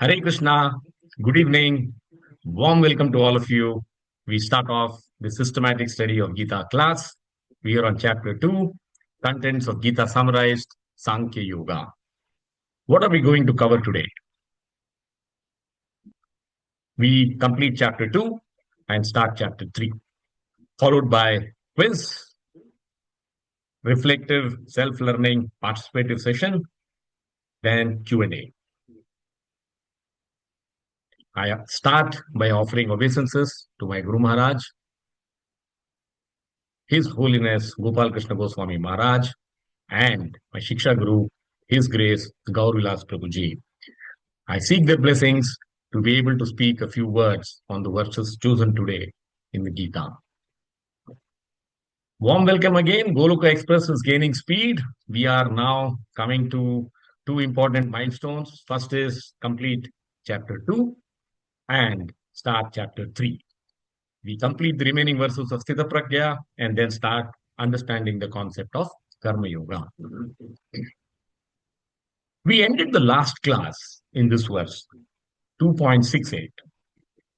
Hare Krishna, good evening, warm welcome to all of you. We start off the systematic study of Gita class. We are on chapter 2, contents of Gita summarized, Sankhya Yoga. What are we going to cover today? We complete chapter 2 and start chapter 3, followed by quiz, reflective, self-learning, participative session, then Q&A. I start by offering obeisances to my Guru Maharaj, His Holiness Gopal Krishna Goswami Maharaj, and my Shiksha Guru, His Grace Gaur Vilas Prabhuji. I seek their blessings to be able to speak a few words on the verses chosen today in the Gita. Warm welcome again. Goloka Express is gaining speed. We are now coming to two important milestones. First is complete chapter 2 and start chapter 3. We complete the remaining verses of Sthita Pragya and then start understanding the concept of Karma Yoga. We ended the last class in this verse, 2.68,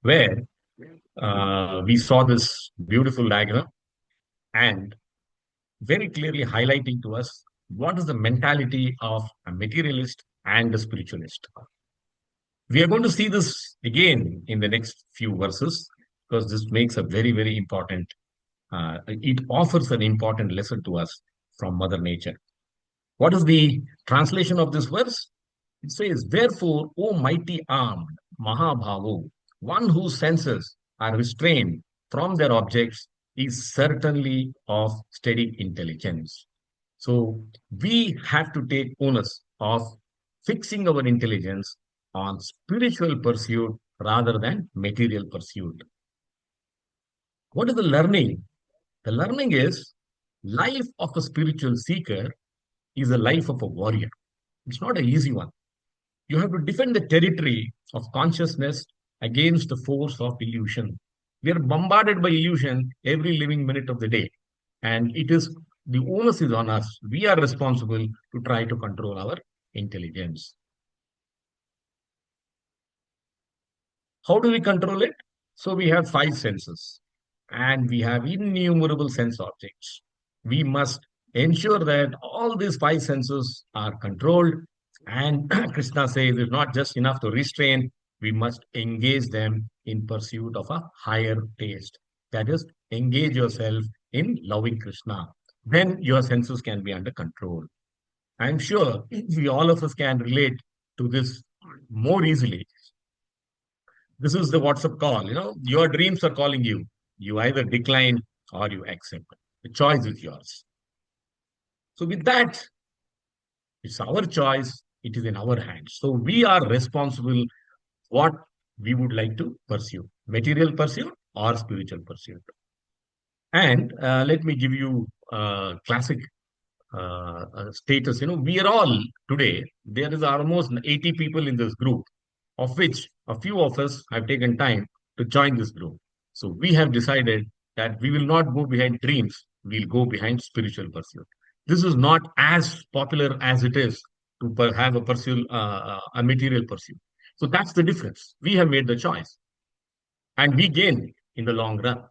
where we saw this beautiful diagram and very clearly highlighting to us what is the mentality of a materialist and a spiritualist. We are going to see this again in the next few verses because this makes a very, very important, it offers an important lesson to us from Mother Nature. What is the translation of this verse? It says, "Therefore, O mighty armed Mahabhavo, one whose senses are restrained from their objects is certainly of steady intelligence." So we have to take onus of fixing our intelligence on spiritual pursuit rather than material pursuit. What is the learning? The learning is life of a spiritual seeker is a life of a warrior. It's not an easy one. You have to defend the territory of consciousness against the force of illusion. We are bombarded by illusion every living minute of the day. And the onus is on us. We are responsible to try to control our intelligence. How do we control it? So we have 5 senses and we have innumerable sense objects. We must ensure that all these 5 senses are controlled. And Krishna says it's not just enough to restrain, we must engage them in pursuit of a higher taste. That is, engage yourself in loving Krishna. Then your senses can be under control. I'm sure all of us can relate to this more easily. This is the WhatsApp call. Your dreams are calling you. You either decline or you accept. The choice is yours. So with that, it's our choice. It is in our hands. So we are responsible what we would like to pursue, material pursuit or spiritual pursuit. And let me give you a classic status. We are all today, there is almost 80 people in this group, of which a few of us have taken time to join this group. So we have decided that we will not go behind dreams, we'll go behind spiritual pursuit. This is not as popular as it is to have a material pursuit. So that's the difference. We have made the choice and we gain in the long run.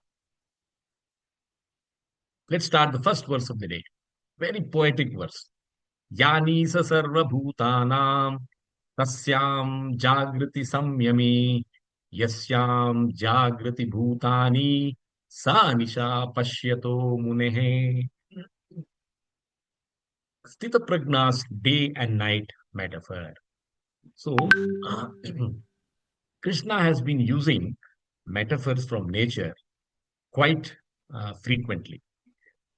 Let's start the first verse of the day. Very poetic verse. Yani sa sarva bhutanam tasyam jagrati samyami yasyam jagrati bhutani sa nisha pashyato munehe. Sthita Prajna's day and night metaphor. So, Krishna has been using metaphors from nature quite frequently.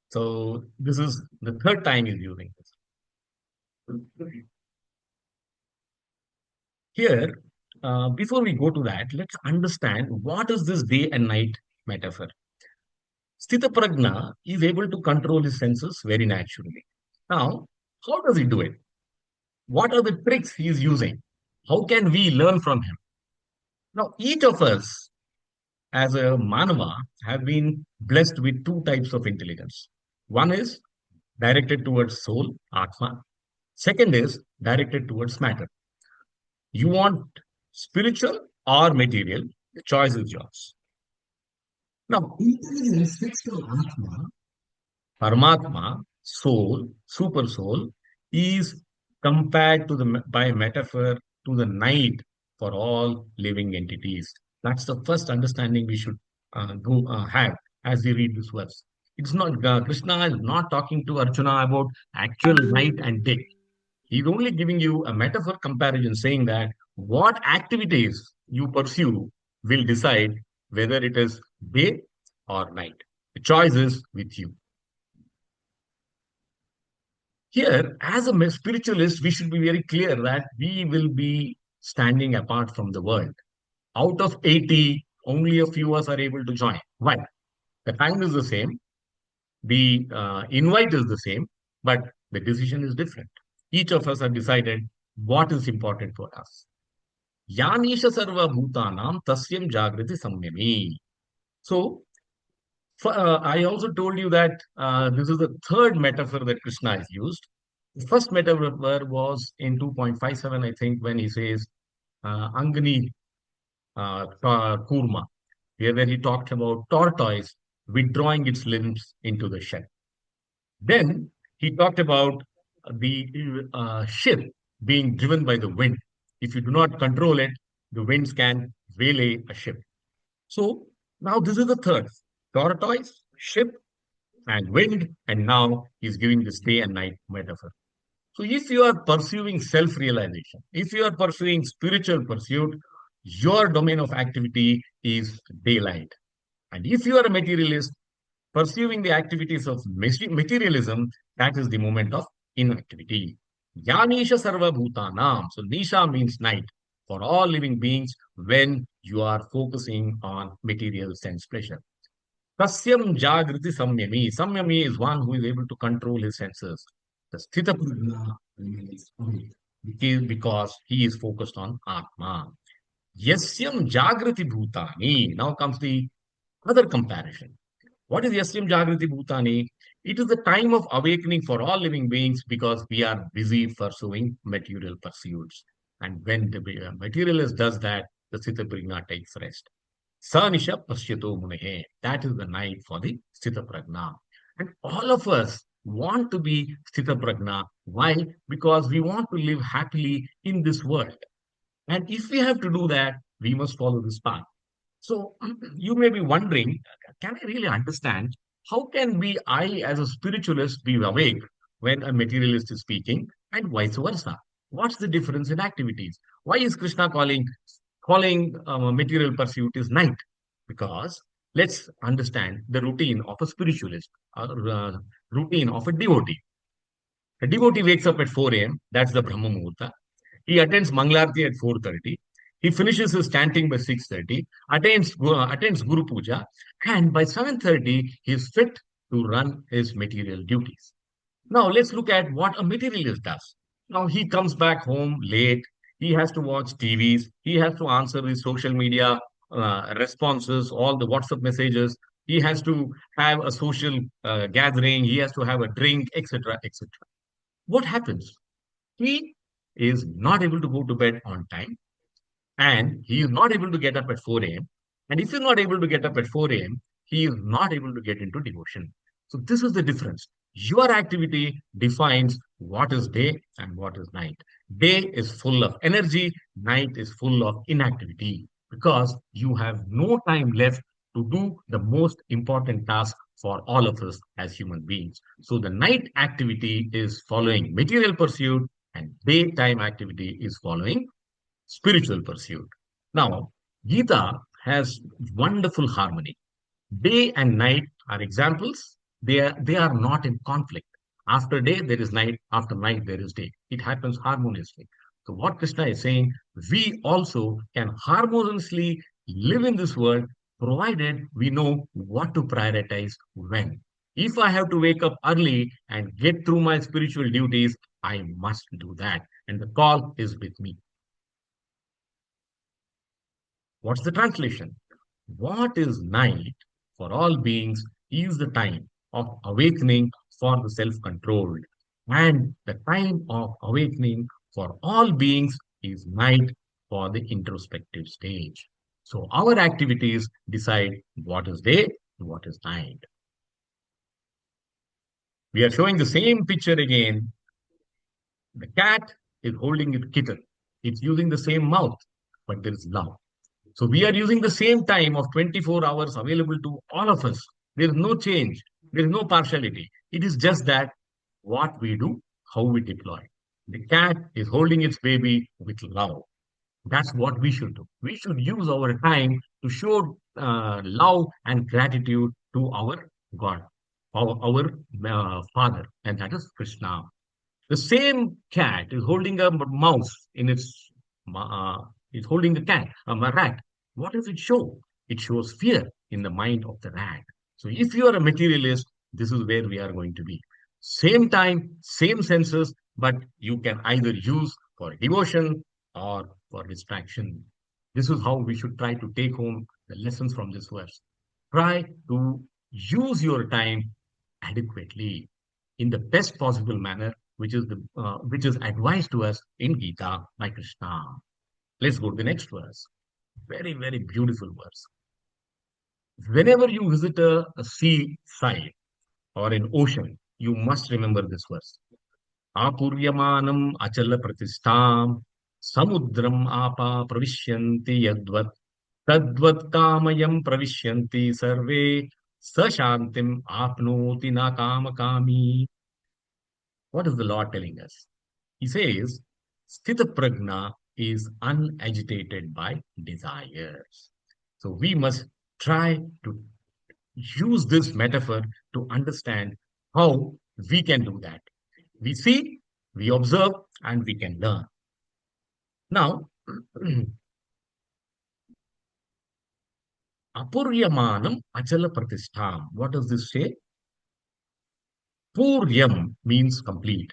So, this is the third time he's using this. Here, before we go to that, let's understand what is this day and night metaphor. Sthita Prajna is able to control his senses very naturally. Now, how does he do it? What are the tricks he is using? How can we learn from him? Now, each of us as a Manava have been blessed with 2 types of intelligence. One is directed towards soul, Atma. Second is directed towards matter. You want spiritual or material, the choice is yours. Now, intelligence fixed on Atma, Paramatma, soul, super soul, is compared to by metaphor to the night for all living entities. That's the first understanding we should have as we read this verse. It's not Krishna is not talking to Arjuna about actual night and day. He's only giving you a metaphor comparison, saying that what activities you pursue will decide whether it is day or night. The choice is with you. Here, as a spiritualist, we should be very clear that we will be standing apart from the world. Out of 80, only a few of us are able to join. Why? The time is the same, the invite is the same, but the decision is different. Each of us have decided what is important for us. Yanisha sarva bhutanam tasyam jagriti samyami. So, I also told you that this is the third metaphor that Krishna has used. The first metaphor was in 2.57, I think, when he says Angani Kurma, where he talked about tortoise withdrawing its limbs into the shell. Then he talked about the ship being driven by the wind. If you do not control it, the winds can waylay a ship. So now this is the third tortoise, ship, and wind, and now he's giving this day and night metaphor. So if you are pursuing self-realization, if you are pursuing spiritual pursuit, your domain of activity is daylight. And if you are a materialist, pursuing the activities of materialism, that is the moment of inactivity. Yanisha sarva bhutanam. So Nisha means night for all living beings when you are focusing on material sense pleasure. Tasyam jagriti samyami. Samyami is one who is able to control his senses. The sthita prajna remains awake because he is focused on Atma. Yasyam jagriti bhutani. Now comes the other comparison. What is Yasyam Jagriti Bhutani? It is the time of awakening for all living beings because we are busy pursuing material pursuits. And when the materialist does that, the Sthita Prajna takes rest. Sanisha Pashyato Munehe. That is the night for the Sthita Prajna. And all of us want to be Sthita Prajna. Why? Because we want to live happily in this world. And if we have to do that, we must follow this path. So you may be wondering, can I really understand how can we, I as a spiritualist, be awake when a materialist is speaking, and vice versa? What's the difference in activities? Why is Krishna calling material pursuit is night? Because let's understand the routine of a spiritualist, or routine of a devotee. A devotee wakes up at 4 a.m. That's the Brahma Muhurta. He attends Mangalarti at 4:30. He finishes his chanting by 6:30, attends Guru Puja, and by 7:30, he is fit to run his material duties. Now, let's look at what a materialist does. Now, he comes back home late. He has to watch TVs. He has to answer the social media responses, all the WhatsApp messages. He has to have a social gathering. He has to have a drink, etc., etc. What happens? He is not able to go to bed on time and he is not able to get up at 4 a.m. And if he's not able to get up at 4 a.m., he is not able to get into devotion. So this is the difference. Your activity defines what is day and what is night. Day is full of energy, night is full of inactivity because you have no time left to do the most important task for all of us as human beings. So the night activity is following material pursuit and daytime activity is following spiritual pursuit. Now, Gita has wonderful harmony. Day and night are examples. They are not in conflict. After day, there is night. After night, there is day. It happens harmoniously. So what Krishna is saying, we also can harmoniously live in this world, provided we know what to prioritize when. If I have to wake up early and get through my spiritual duties, I must do that. And the call is with me. What's the translation? What is night for all beings is the time of awakening for the self controlled. And the time of awakening for all beings is night for the introspective stage. So our activities decide what is day, what is night. We are showing the same picture again. The cat is holding its kitten. It's using the same mouth, but there is love. So we are using the same time of 24 hours available to all of us. There is no change. There is no partiality. It is just that what we do, how we deploy. The cat is holding its baby with love. That's what we should do. We should use our time to show love and gratitude to our God, our Father, and that is Krishna. The same cat is holding a mouse in its, is holding a cat, a rat. What does it show? It shows fear in the mind of the rat. So if you are a materialist, this is where we are going to be. Same time, same senses, but you can either use for devotion or for distraction. This is how we should try to take home the lessons from this verse. Try to use your time adequately in the best possible manner, which is advised to us in Gita by Krishna. Let's go to the next verse. Very, very beautiful verse. Whenever you visit a sea side or an ocean, you must remember this verse. Apuryamanam achala pratistham samudram apa pravishyanti yadvat tadvat kamayam pravishyanti sarve sashantim apnoti na kamakami. What is the Lord telling us? He says, Sthita Prajna is unagitated by desires. So we must try to use this metaphor to understand how we can do that. We see, we observe, and we can learn. Now, apuryamanam achala pratistham. What does this say? Puryam means complete.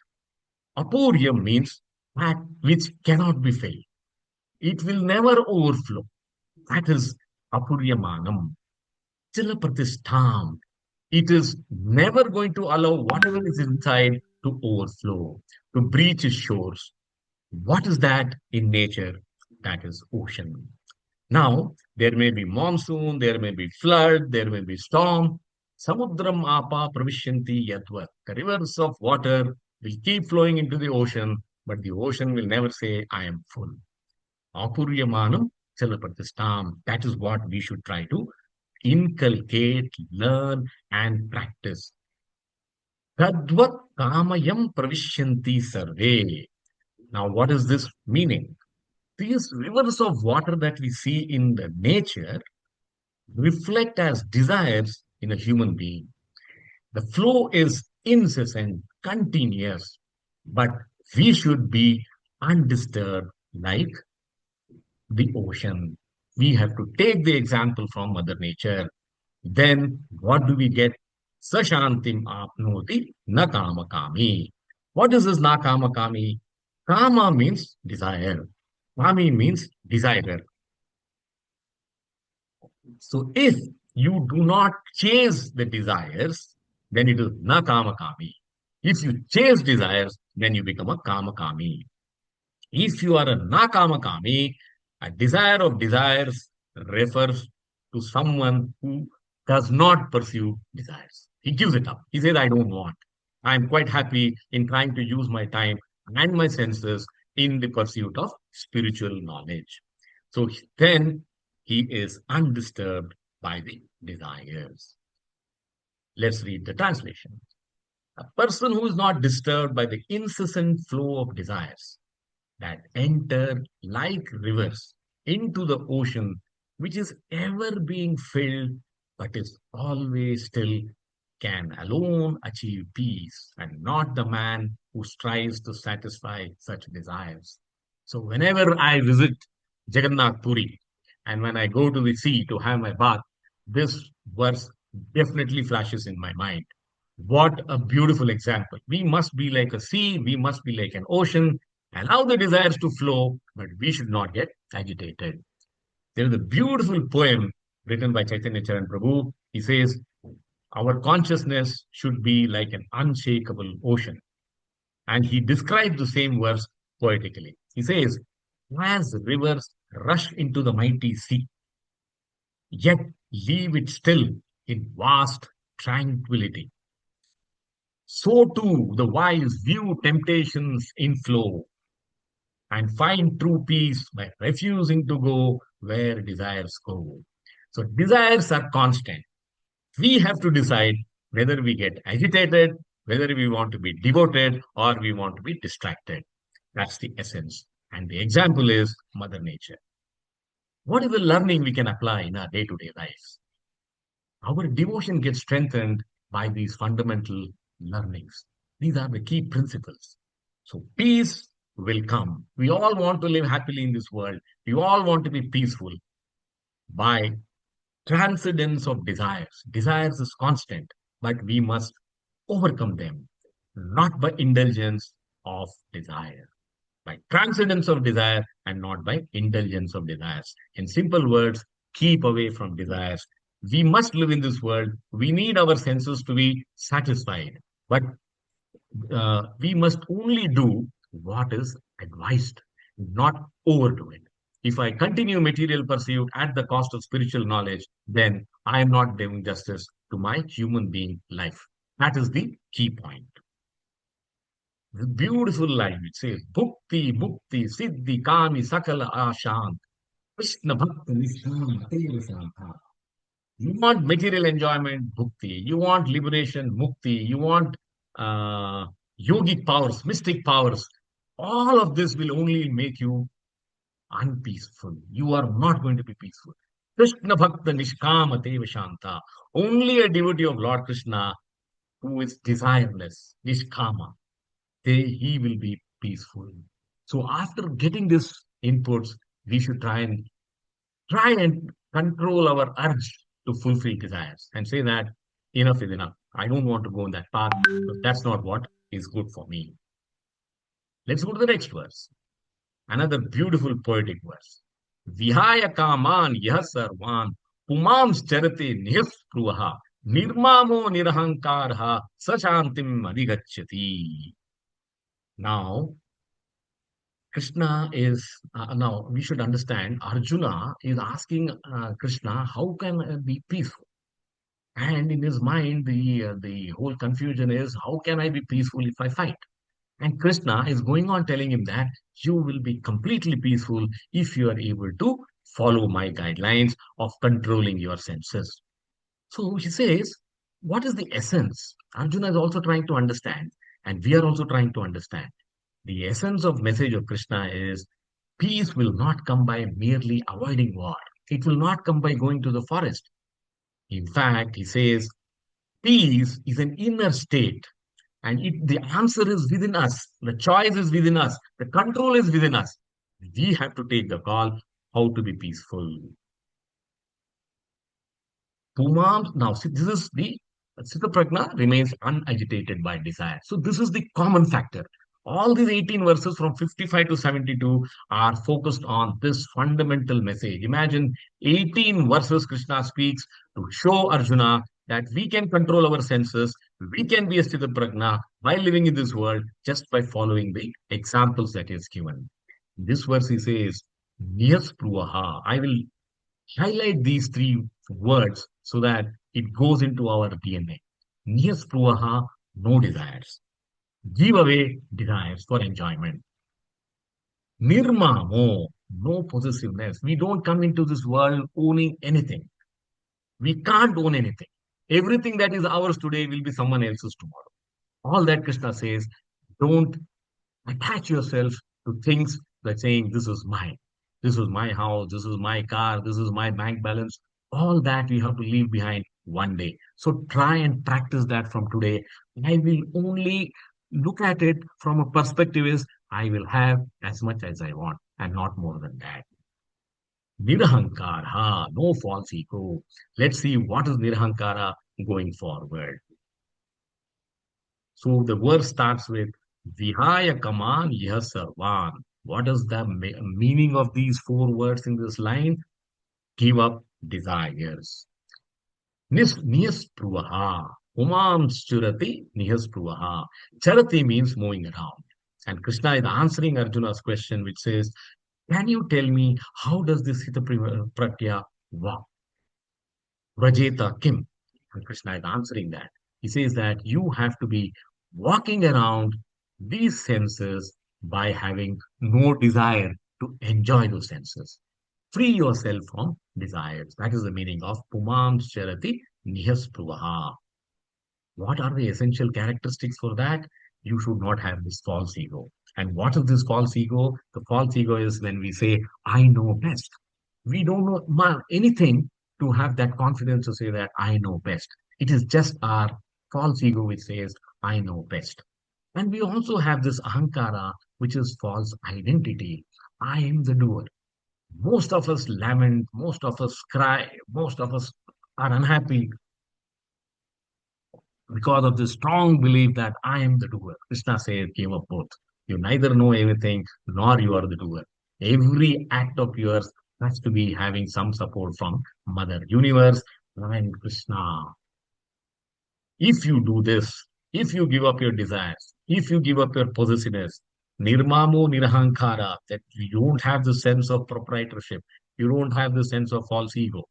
Apuryam means that which cannot be filled. It will never overflow. That is apuryamanam. Achala pratistham. It is never going to allow whatever is inside to overflow, to breach its shores. What is that in nature? That is ocean. Now, there may be monsoon, there may be flood, there may be storm. Samudram apa pravishyanti yatvat. The rivers of water will keep flowing into the ocean, but the ocean will never say, I am full. Apuryamanam chalapratistam. That is what we should try to inculcate, learn, and practice. Tadvat kamayam pravishyanti sarve. Now, what is this meaning? These rivers of water that we see in the nature reflect as desires in a human being. The flow is incessant, continuous, but we should be undisturbed like the ocean. We have to take the example from Mother Nature. Then what do we get? Sashantim apnoti na kama kami. What is this na kama kami? Kama means desire. Kami means desirer. So if you do not chase the desires, then it is na kama kami. If you chase desires, then you become a kama kami. If you are a na kama kami, a desire of desires refers to someone who does not pursue desires. He gives it up. He says, I don't want. I'm quite happy in trying to use my time and my senses in the pursuit of spiritual knowledge. So then he is undisturbed by the desires. Let's read the translation. A person who is not disturbed by the incessant flow of desires that enter like rivers into the ocean, which is ever being filled but is always still, can alone achieve peace, and not the man who strives to satisfy such desires. So whenever I visit Jagannath Puri and when I go to the sea to have my bath, this verse definitely flashes in my mind. What a beautiful example. We must be like a sea, we must be like an ocean, allow the desires to flow, but we should not get agitated. There is a beautiful poem written by Chaitanya Charan Prabhu. He says, our consciousness should be like an unshakable ocean. And he describes the same verse poetically. He says, As rivers rush into the mighty sea, yet leave it still in vast tranquility. So too the wise view temptations in flow and find true peace by refusing to go where desires go. So desires are constant. We have to decide whether we get agitated, whether we want to be devoted, or we want to be distracted. That's the essence. And the example is Mother Nature. What is the learning we can apply in our day to day life? Our devotion gets strengthened by these fundamental learnings. These are the key principles. So, peace will come. We all want to live happily in this world. We all want to be peaceful by transcendence of desires. Desires is constant, but we must overcome them, not by indulgence of desire, by transcendence of desire and not by indulgence of desires. In simple words, keep away from desires. We must live in this world. We need our senses to be satisfied, but we must only do what is advised, not overdo it. If I continue material pursuit at the cost of spiritual knowledge, then I am not doing justice to my human being life. That is the key point. The beautiful line it says, Bhukti-Mukti-Siddhi Kami Sakala Ashant. Krishna Bhakta Niskam Atev Shanta. You want material enjoyment, bhukti. You want liberation, mukti. You want uh, yogic powers, mystic powers. All of this will only make you unpeaceful. You are not going to be peaceful. Krishna Bhakta Nishkama Deva Shanta. Only a devotee of Lord Krishna who is desireless, Nishkama, he will be peaceful. So after getting this inputs, we should try and control our urge to fulfill desires and say that enough is enough. I don't want to go in that path because that's not what is good for me. Let's go to the next verse. Another beautiful poetic verse. Vihaya kaman yah sarvan pumam charate nihspruvaha nirmamo nirahankarha sashantim adhigachyati. Now, now we should understand Arjuna is asking Krishna, how can I be peaceful? And in his mind, the whole confusion is, how can I be peaceful if I fight? And Krishna is going on telling him that you will be completely peaceful if you are able to follow my guidelines of controlling your senses. So he says, what is the essence? Arjuna is also trying to understand, and we are also trying to understand. The essence of message of Krishna is peace will not come by merely avoiding war. It will not come by going to the forest. In fact, he says peace is an inner state, and the answer is within us. The choice is within us. The control is within us. We have to take the call how to be peaceful. Pumam, now see, this is the Sita Prajna remains unagitated by desire. So this is the common factor. All these 18 verses from 55 to 72 are focused on this fundamental message. Imagine 18 verses Krishna speaks to show Arjuna that we can control our senses, we can be a Sthita Prajna by living in this world just by following the examples that is given. This verse he says, Niyas Pruvaha. I will highlight these three words so that it goes into our DNA. Niyas Pruvaha, no desires. Give away desires for enjoyment. Nirmamo, no possessiveness. We don't come into this world owning anything. We can't own anything. Everything that is ours today will be someone else's tomorrow. All that Krishna says, don't attach yourself to things by saying, this is mine. This is my house. This is my car. This is my bank balance. All that we have to leave behind one day. So try and practice that from today. I will only look at it from a perspective is I will have as much as I want and not more than that. Nirahankara, no false ego. Let's see what is Nirahankara going forward. So the verse starts with Vihaya Kaman Yah Sarvan. What is the meaning of these four words in this line? Give up desires. Niyaspruvaha. Umam Churati Niyaspruvaha. Charati means moving around. And Krishna is answering Arjuna's question, which says, Can you tell me how does this Hita Pratya work? Vrajeta Kim. And Krishna is answering that. He says that you have to be walking around these senses by having no desire to enjoy those senses. Free yourself from desires. That is the meaning of Pumam Charati Nihaspravaha. What are the essential characteristics for that? You should not have this false ego. And what is this false ego? The false ego is when we say, I know best. We don't know anything to have that confidence to say that I know best. It is just our false ego which says, I know best. And we also have this ahankara, which is false identity. I am the doer. Most of us lament, most of us cry, most of us are unhappy because of this strong belief that I am the doer. Krishna says, give up both. You neither know everything nor you are the doer. Every act of yours has to be having some support from Mother Universe and Krishna. If you do this, if you give up your desires, if you give up your possessiveness, nirmamo nirahankara, that you don't have the sense of proprietorship, you don't have the sense of false ego,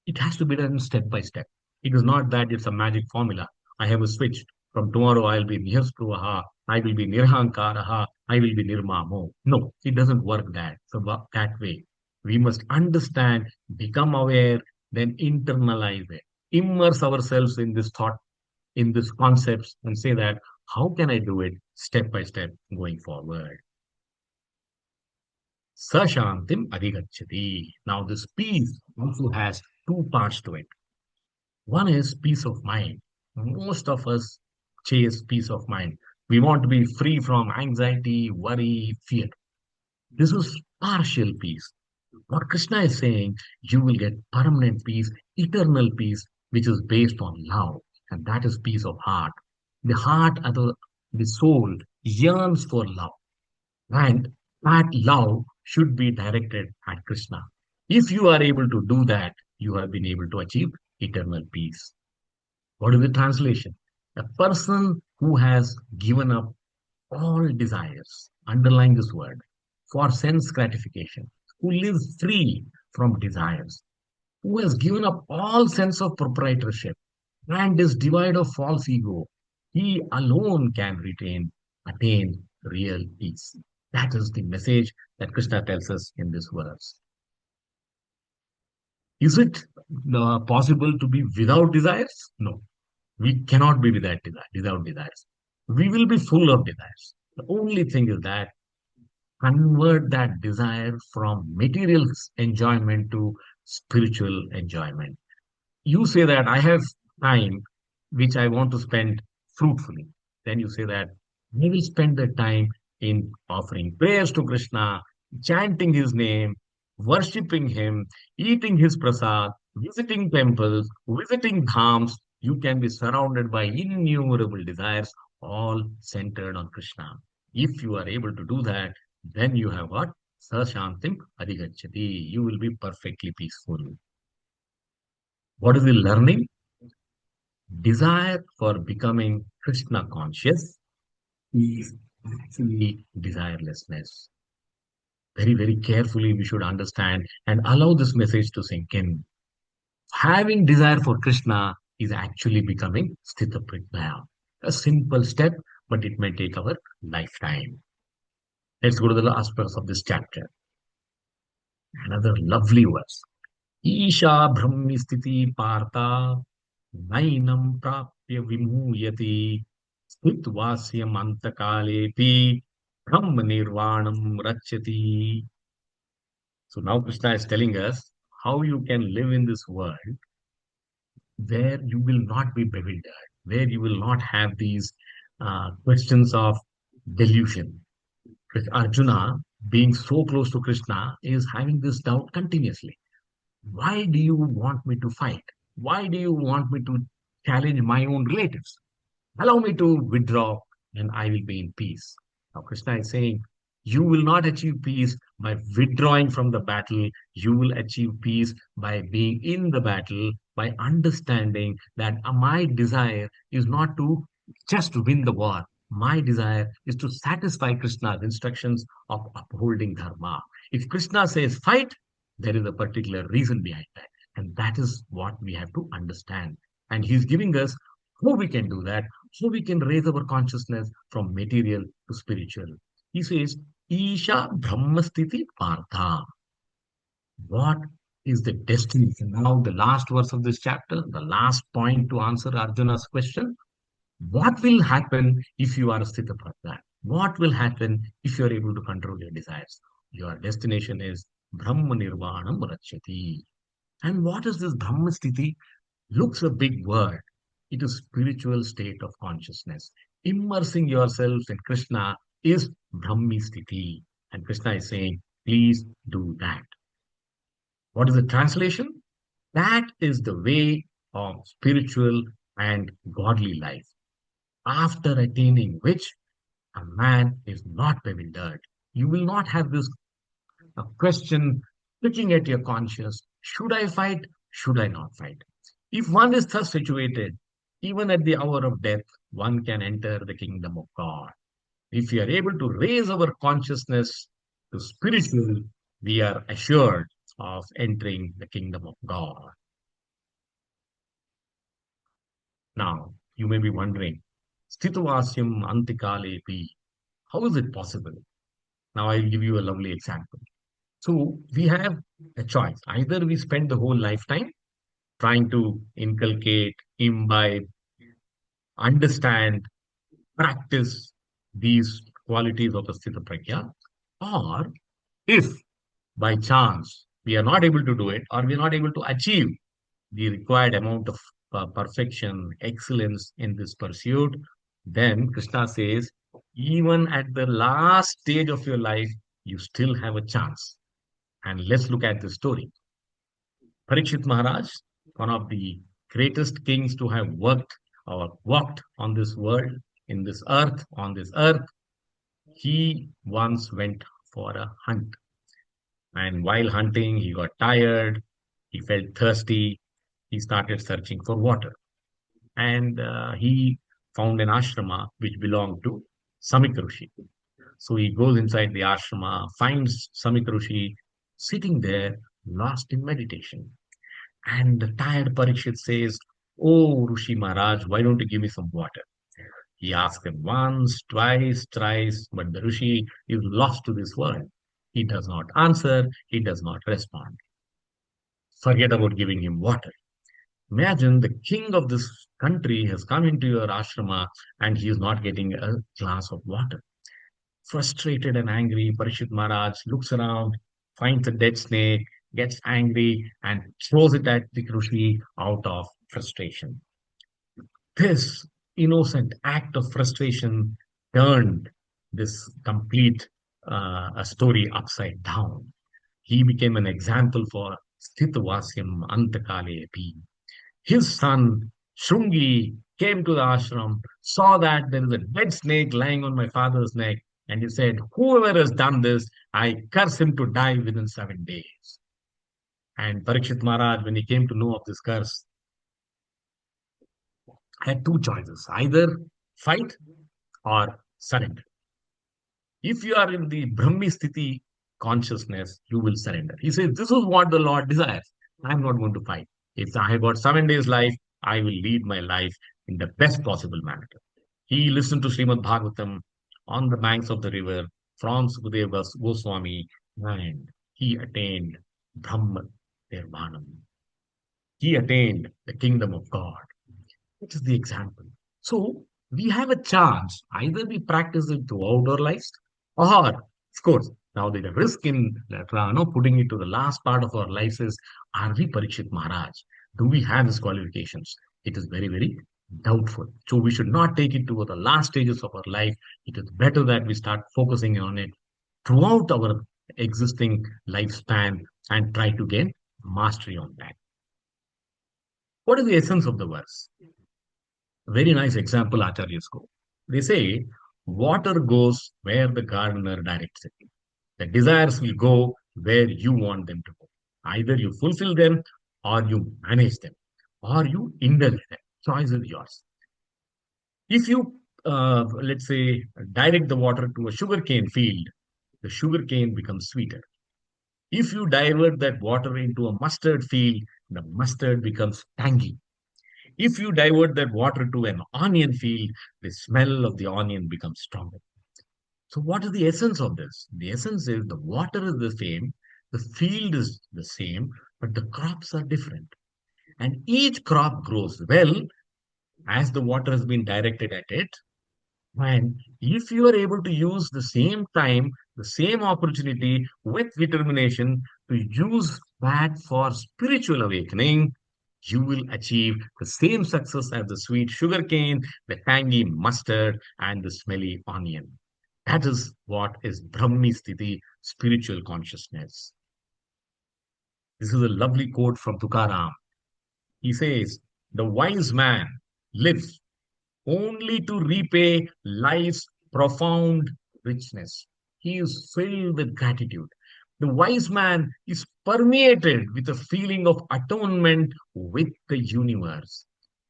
it has to be done step by step. It is not that it's a magic formula. I have a switch. From tomorrow, I'll be Nirspruvaha, I will be Nirhankaraha, I will be Nirmamo. No, it doesn't work that way. We must understand, become aware, then internalize it. Immerse ourselves in this thought, in these concepts, and say that, how can I do it step by step going forward? Sashantim adhigachati. Now, this peace also has two parts to it. One is peace of mind. Most of us chase peace of mind. We want to be free from anxiety, worry, fear. This is partial peace. What Krishna is saying, you will get permanent peace, eternal peace, which is based on love. And that is peace of heart. The heart, the soul yearns for love. And that love should be directed at Krishna. If you are able to do that, you have been able to achieve eternal peace. What is the translation? A person who has given up all desires, underline this word, for sense gratification, who lives free from desires, who has given up all sense of proprietorship and is devoid of false ego, he alone can attain real peace. That is the message that Krishna tells us in this verse. Is it possible to be without desires? No. We cannot be without desires. We will be full of desires. The only thing is that convert that desire from material enjoyment to spiritual enjoyment. You say that I have time which I want to spend fruitfully. Then you say that I will spend the time in offering prayers to Krishna, chanting his name, worshipping him, eating his prasad, visiting temples, visiting dhams. You can be surrounded by innumerable desires, all centered on Krishna. If you are able to do that, then you have what? Sashantim adhigachati. You will be perfectly peaceful. What is the learning? Desire for becoming Krishna conscious is actually desirelessness. Very, very carefully, we should understand and allow this message to sink in. Having desire for Krishna is actually becoming Sthita Prajna. A simple step, but it may take our lifetime. Let's go to the last verse of this chapter. Another lovely verse. Isha Brahmi Sthiti Partha Nainam Prapya Vimuyati Sthitvasyam Antakalepi Brahma Nirvanam Rachyati. So now Krishna is telling us how you can live in this world where you will not be bewildered, where you will not have these questions of delusion. Arjuna, being so close to Krishna, is having this doubt continuously. Why do you want me to fight? Why do you want me to challenge my own relatives? Allow me to withdraw and I will be in peace. Now, Krishna is saying, you will not achieve peace by withdrawing from the battle. You will achieve peace by being in the battle, by understanding that my desire is not to just win the war. My desire is to satisfy Krishna's instructions of upholding dharma. If Krishna says fight, there is a particular reason behind that. And that is what we have to understand. And he's giving us how we can do that, how we can raise our consciousness from material to spiritual. He says, Isha Brahmastiti Partha. What is the destination? Now, the last verse of this chapter, the last point to answer Arjuna's question. What will happen if you are a Sthitaprajna? What will happen if you are able to control your desires? Your destination is Brahma Nirvana Murachyati. And what is this Brahma Sthiti? Looks a big word. It is spiritual state of consciousness. Immersing yourself in Krishna is Brahmi Sthiti. And Krishna is saying, please do that. What is the translation? That is the way of spiritual and godly life. After attaining which a man is not bewildered. You will not have this question looking at your conscience. Should I fight? Should I not fight? If one is thus situated, even at the hour of death, one can enter the kingdom of God. If we are able to raise our consciousness to spiritual, we are assured of entering the kingdom of God. Now, you may be wondering, Sthitavasyam Antikalepi, how is it possible? Now, I'll give you a lovely example. So, we have a choice. Either we spend the whole lifetime trying to inculcate, imbibe, understand, practice these qualities of the Sthita Prajna, or if by chance we are not able to do it or we are not able to achieve the required amount of perfection, excellence in this pursuit, then Krishna says, even at the last stage of your life, you still have a chance. And let's look at the story. Parikshit Maharaj, one of the greatest kings to have worked or walked on this world, in this earth, on this earth, he once went for a hunt. And while hunting, he got tired, he felt thirsty, he started searching for water. And he found an ashrama which belonged to Samik Rishi. So he goes inside the ashrama, finds Samik Rishi sitting there, lost in meditation. And the tired Parikshit says, Oh, Rishi Maharaj, why don't you give me some water? He asks him once, twice, thrice, but the Rishi is lost to this world. He does not answer, he does not respond. Forget about giving him water. Imagine the king of this country has come into your ashrama and he is not getting a glass of water. Frustrated and angry, Parishit Maharaj looks around, finds a dead snake, gets angry, and throws it at the Rishi out of frustration. This innocent act of frustration turned this complete a story upside down. He became an example for Sthitavasyam Antakale Api. His son, Shungi, came to the ashram, saw that there is a dead snake lying on my father's neck, and he said, whoever has done this, I curse him to die within 7 days. And Parikshit Maharaj, when he came to know of this curse, had two choices either fight or surrender. If you are in the Brahmi Sthiti consciousness, you will surrender. He says, this is what the Lord desires. I'm not going to fight. If I have got 7 days life, I will lead my life in the best possible manner. He listened to Srimad Bhagavatam on the banks of the river from Sukadeva Goswami, and he attained Brahma Nirvana. He attained the kingdom of God. It is the example. So we have a chance. Either we practice it throughout our lives, or, of course, now the risk in putting it to the last part of our lives is, are we Parikshit Maharaj? Do we have his qualifications? It is very, very doubtful. So we should not take it to the last stages of our life. It is better that we start focusing on it throughout our existing lifespan and try to gain mastery on that. What is the essence of the verse? Very nice example Acharyas go. They say, water goes where the gardener directs it. The desires will go where you want them to go. Either you fulfill them, or you manage them, or you indulge them. Choice is yours. If you, let's say, direct the water to a sugarcane field, the sugarcane becomes sweeter. If you divert that water into a mustard field, the mustard becomes tangy. If you divert that water to an onion field, the smell of the onion becomes stronger. So, what is the essence of this? The essence is the water is the same, the field is the same, but the crops are different. And each crop grows well as the water has been directed at it. And if you are able to use the same time, the same opportunity with determination to use that for spiritual awakening, you will achieve the same success as the sweet sugar cane, the tangy mustard, and the smelly onion. That is what is Brahmi Sthiti, spiritual consciousness. This is a lovely quote from Tukaram. He says, "The wise man lives only to repay life's profound richness. He is filled with gratitude. The wise man is permeated with a feeling of atonement with the universe.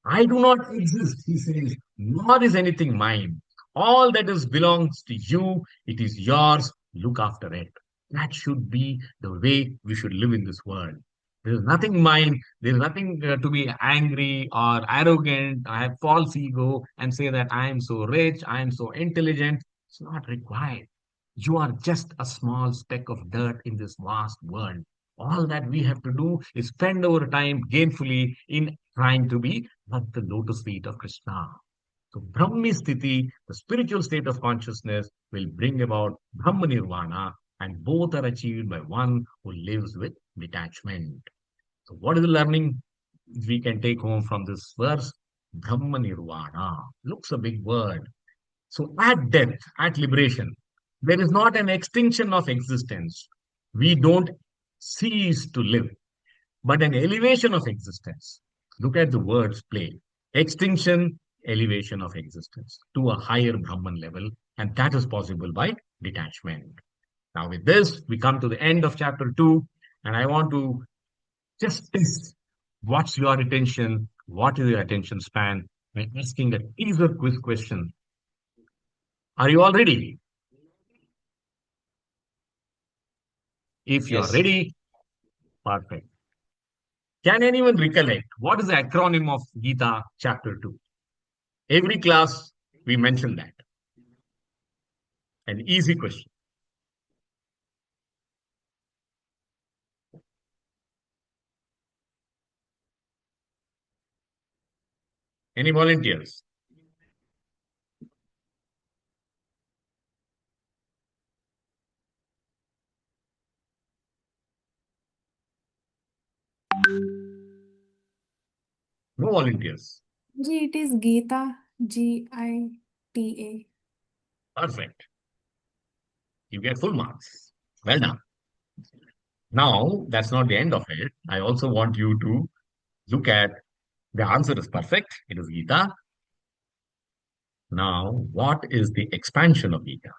I do not exist," he says, "nor is anything mine. All that is belongs to you. It is yours. Look after it." That should be the way we should live in this world. There is nothing mine. There is nothing to be angry or arrogant. I have false ego and say that I am so rich, I am so intelligent. It's not required. You are just a small speck of dirt in this vast world. All that we have to do is spend our time gainfully in trying to be like the lotus feet of Krishna. So Brahmi Sthiti, the spiritual state of consciousness, will bring about Brahma Nirvana, and both are achieved by one who lives with detachment. So what is the learning we can take home from this verse? Brahma Nirvana. Looks a big word. So at death, at liberation, there is not an extinction of existence. We don't cease to live, but an elevation of existence. Look at the words play. Extinction, elevation of existence to a higher Brahman level, and that is possible by detachment. Now, with this, we come to the end of chapter 2, and I want to just test what's your attention, what is your attention span, by asking a teaser quiz question. Are you all ready? If you are Yes. ready, perfect. Can anyone recollect what is the acronym of Gita chapter 2? Every class we mention that. An easy question. Any volunteers? No volunteers. Ji, it is Gita, Gita. Perfect. You get full marks. Well done. Now, that's not the end of it. I also want you to look at the answer is perfect. It is Gita. Now, what is the expansion of Gita?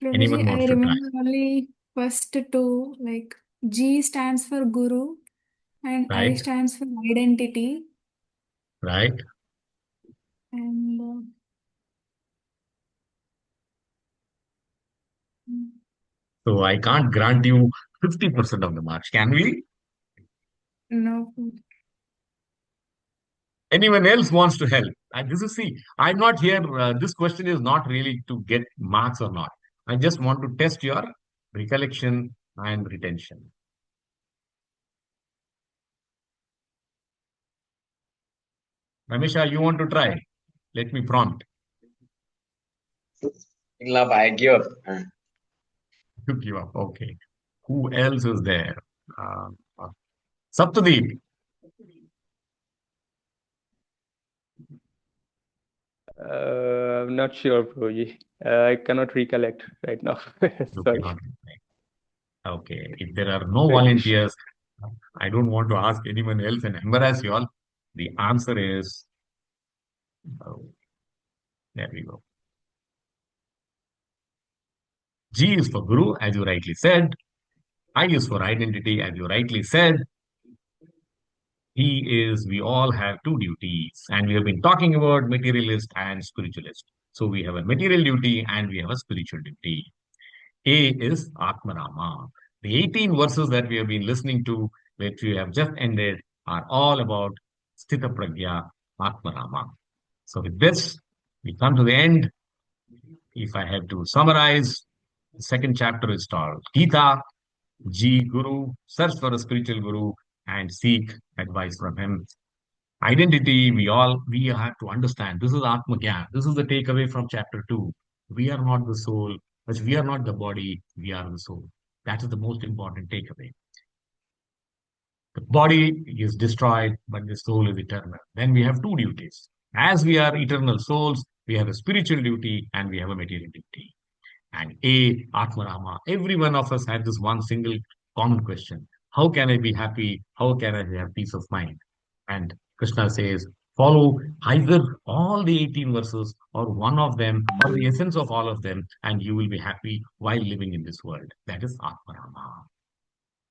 Prabhuji, Anyone wants I to try? remember only first two, like G stands for Guru and I Right? stands for identity. Right? And So I can't grant you 50% of the marks. Can we? no, Anyone else wants to help? And this is, see, I'm not here. This question is not really to get marks or not. I just want to test your recollection and retention. Ramisha, you want to try? Let me prompt. Love, I give up. You give up. Okay. Who else is there? Uh, uh, Saptadeep. I'm not sure, Prabhuji. I cannot recollect right now. You Sorry. cannot. Okay. If there are no Very sh- volunteers, I don't want to ask anyone else and embarrass you all. The answer is, oh, there we go. G is for Guru, as you rightly said. I is for identity, as you rightly said. We all have two duties, and we have been talking about materialist and spiritualist. So we have a material duty and we have a spiritual duty. A is Atmarama. The 18 verses that we have been listening to, which we have just ended, are all about Sthita Pragya Atmarama. So with this, we come to the end. If I have to summarize, the second chapter is called Gita, G Guru, search for a spiritual guru and seek advice from him. Identity, we have to understand. This is Atma Gyan. This is the takeaway from chapter 2. We are not the soul, but we are not the body, we are the soul. That is the most important takeaway. The body is destroyed, but the soul is eternal. Then we have two duties. As we are eternal souls, we have a spiritual duty and we have a material duty. And A, Atmarama, every one of us had this one single common question. How can I be happy? How can I have peace of mind? And Krishna says, follow either all the 18 verses or one of them or the essence of all of them, and you will be happy while living in this world. That is Atmarama.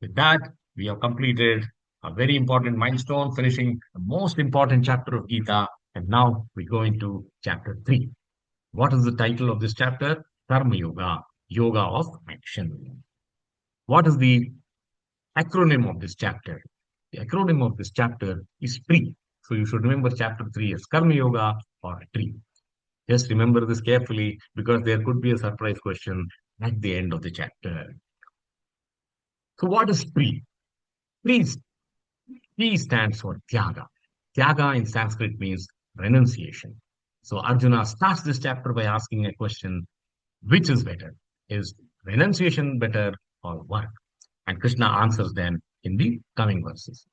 With that, we have completed a very important milestone, finishing the most important chapter of Gita. And now we go into chapter 3. What is the title of this chapter? Karma Yoga, Yoga of Action. What is the acronym of this chapter? The acronym of this chapter is TREE. So you should remember chapter 3 as Karma Yoga or TREE. Just remember this carefully because there could be a surprise question at the end of the chapter. So what is TREE? T stands for Tyaga. Tyaga in Sanskrit means renunciation. So Arjuna starts this chapter by asking a question, which is better? Is renunciation better or work? And Krishna answers them in the coming verses.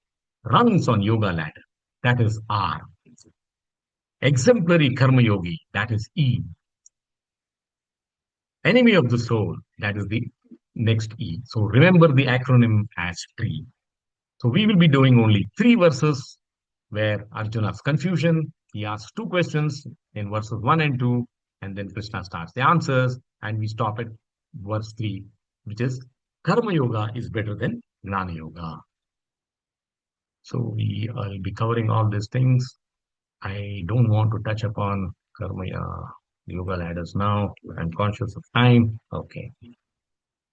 Rungs on yoga ladder, that is R. Exemplary karma yogi, that is E. Enemy of the soul, that is the next E. So remember the acronym as TREE. So we will be doing only 3 verses where Arjuna's confusion, he asks 2 questions in verses 1 and 2, and then Krishna starts the answers, and we stop at verse 3, which is Karma Yoga is better than Gnana Yoga. So we will be covering all these things. I don't want to touch upon Karma Yoga ladders now. I'm conscious of time. Okay.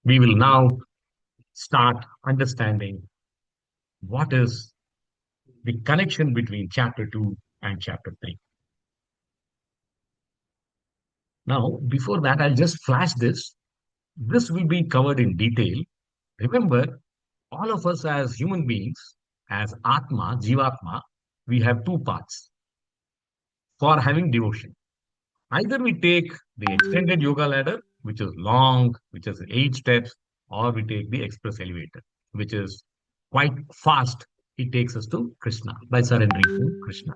We will now start understanding what is the connection between chapter 2 and chapter 3. Now, before that, I'll just flash this. This will be covered in detail. Remember, all of us as human beings, as Atma, Jivatma, we have 2 paths for having devotion. Either we take the extended yoga ladder, which is long, which is 8 steps, or we take the express elevator, which is quite fast. It takes us to Krishna by surrendering to Krishna.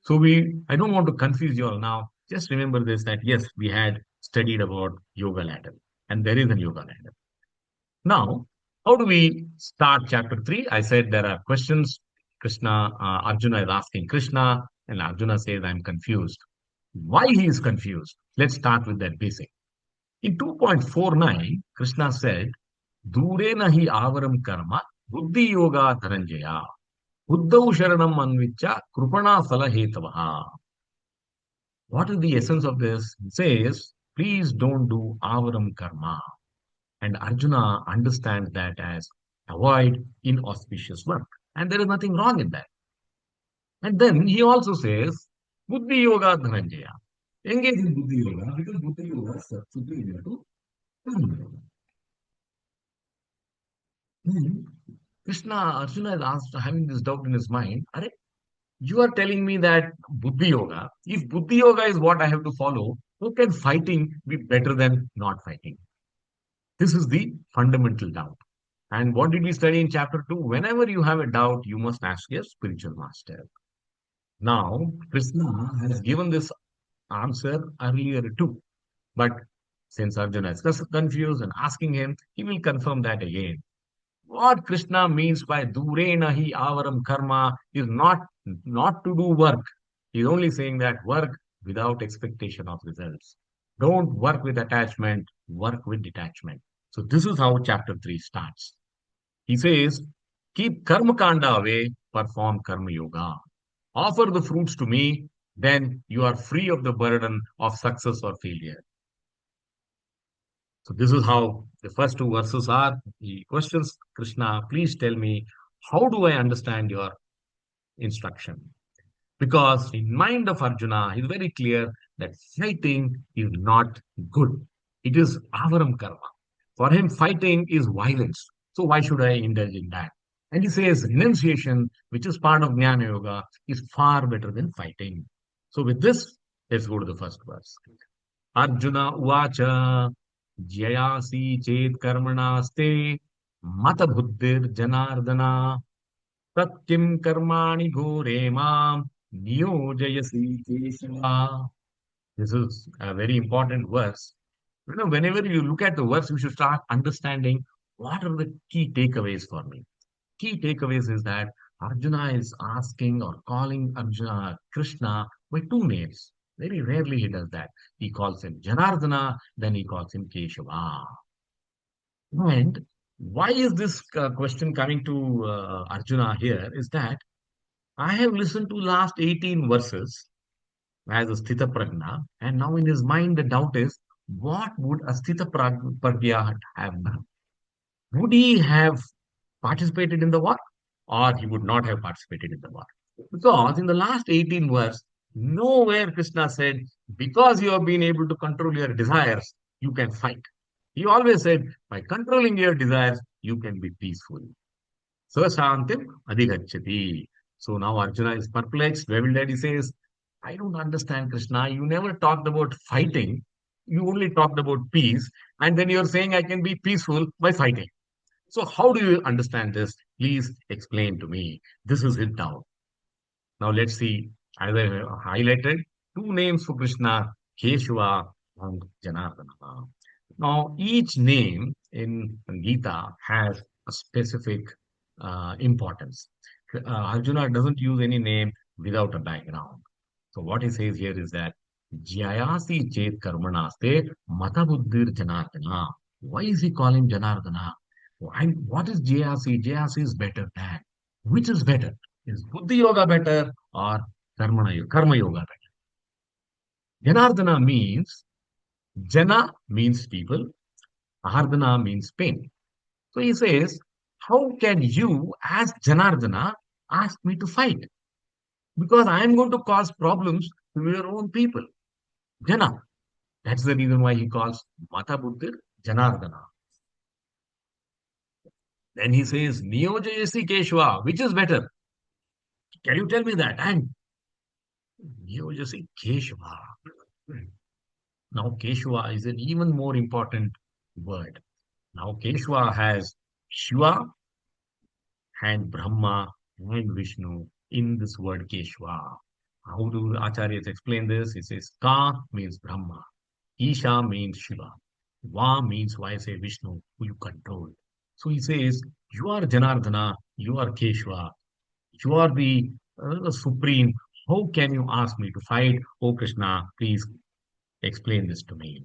So I don't want to confuse you all now. Just remember this, that yes, we had studied about yoga ladder and there is a yoga ladder. Now, how do we start chapter 3? I said there are questions. Arjuna is asking Krishna, and Arjuna says, I'm confused. Why he is confused? Let's start with that basic. In 2.49, Krishna said, Dure nahi avaram karma, buddhi yoga dharanjaya, buddhau sharanam anvicha, krupana phala hetavaha. What is the essence of this? It says, please don't do avaram karma. And Arjuna understands that as avoid inauspicious work. And there is nothing wrong in that. And then he also says, Buddhi Yoga Dhananjaya. Engage in Buddhi Yoga because Buddhi Yoga is superior to Karma Yoga. Then Arjuna is asked, having this doubt in his mind, Are, you are telling me that Buddhi Yoga, if Buddhi Yoga is what I have to follow, how can fighting be better than not fighting? This is the fundamental doubt. And what did we study in chapter 2? Whenever you have a doubt, you must ask your spiritual master. Now, Krishna has given this answer earlier too. But since Arjuna is confused and asking him, he will confirm that again. What Krishna means by Dure nahi avaram karma is not to do work. He's only saying that work without expectation of results. Don't work with attachment, work with detachment. So this is how chapter 3 starts. He says, keep karma kanda away, perform karma yoga. Offer the fruits to me, then you are free of the burden of success or failure. So this is how the first two verses are. He questions Krishna, please tell me, how do I understand your instruction? Because in mind of Arjuna, is very clear that fighting is not good. It is avaram karma. For him, fighting is violence. So why should I indulge in that? And he says renunciation, which is part of Jnana Yoga, is far better than fighting. So with this, let's go to the first verse. Arjuna uvacha jyayasi chet karmanaste mata buddhir janardana Tatkim karmani ghore mam niyojayasi kesava. This is a very important verse. Whenever you look at the verse, you should start understanding what are the key takeaways for me. Key takeaways is that Arjuna is asking or calling Arjuna Krishna by two names. Very rarely he does that. He calls him Janardana, then he calls him Keshava. And why is this question coming to Arjuna here is that I have listened to last 18 verses as a Sthita Prajna, and now in his mind the doubt is, what would a Sthita Prajna have done? Would he have participated in the war, or he would not have participated in the war? Because in the last 18 verse, nowhere Krishna said, because you have been able to control your desires, you can fight. He always said, by controlling your desires, you can be peaceful. Sashantim adhigachati. So now Arjuna is perplexed, bewildered. He says, I don't understand, Krishna. You never talked about fighting. You only talked about peace. And then you're saying I can be peaceful by fighting. So how do you understand this? Please explain to me. This is his doubt. Now let's see, as I highlighted, two names for Krishna, Keshava and Janardana. Now each name in Gita has a specific importance. Arjuna doesn't use any name without a background. So what he says here is that Jyayasi Chet Karmanaste Mata Buddhir Janardana. Why is he calling Janardana? What is Jyayasi? Jyayasi is better than. Which is better? Is Buddhi Yoga better or Karma Yoga better? Janardana means, Jana means people, Ahardana means pain. So he says, how can you, as Janardana, ask me to fight? Because I am going to cause problems to your own people. Jana. That's the reason why he calls Mata Buddhir Janardana. Then he says, Niyojayasi Keshava, which is better? Can you tell me that? And Niyojayasi Keshava. Now, Keshava is an even more important word. Now, Keshava has Shiva and Brahma and Vishnu in this word Keshava. How do Acharyas explain this? He says Ka means Brahma, Isha means Shiva, Va means, why I say Vishnu, who you control. So he says, you are Janardana, you are Keshava, you are the supreme. How can you ask me to fight? Oh Krishna, please explain this to me.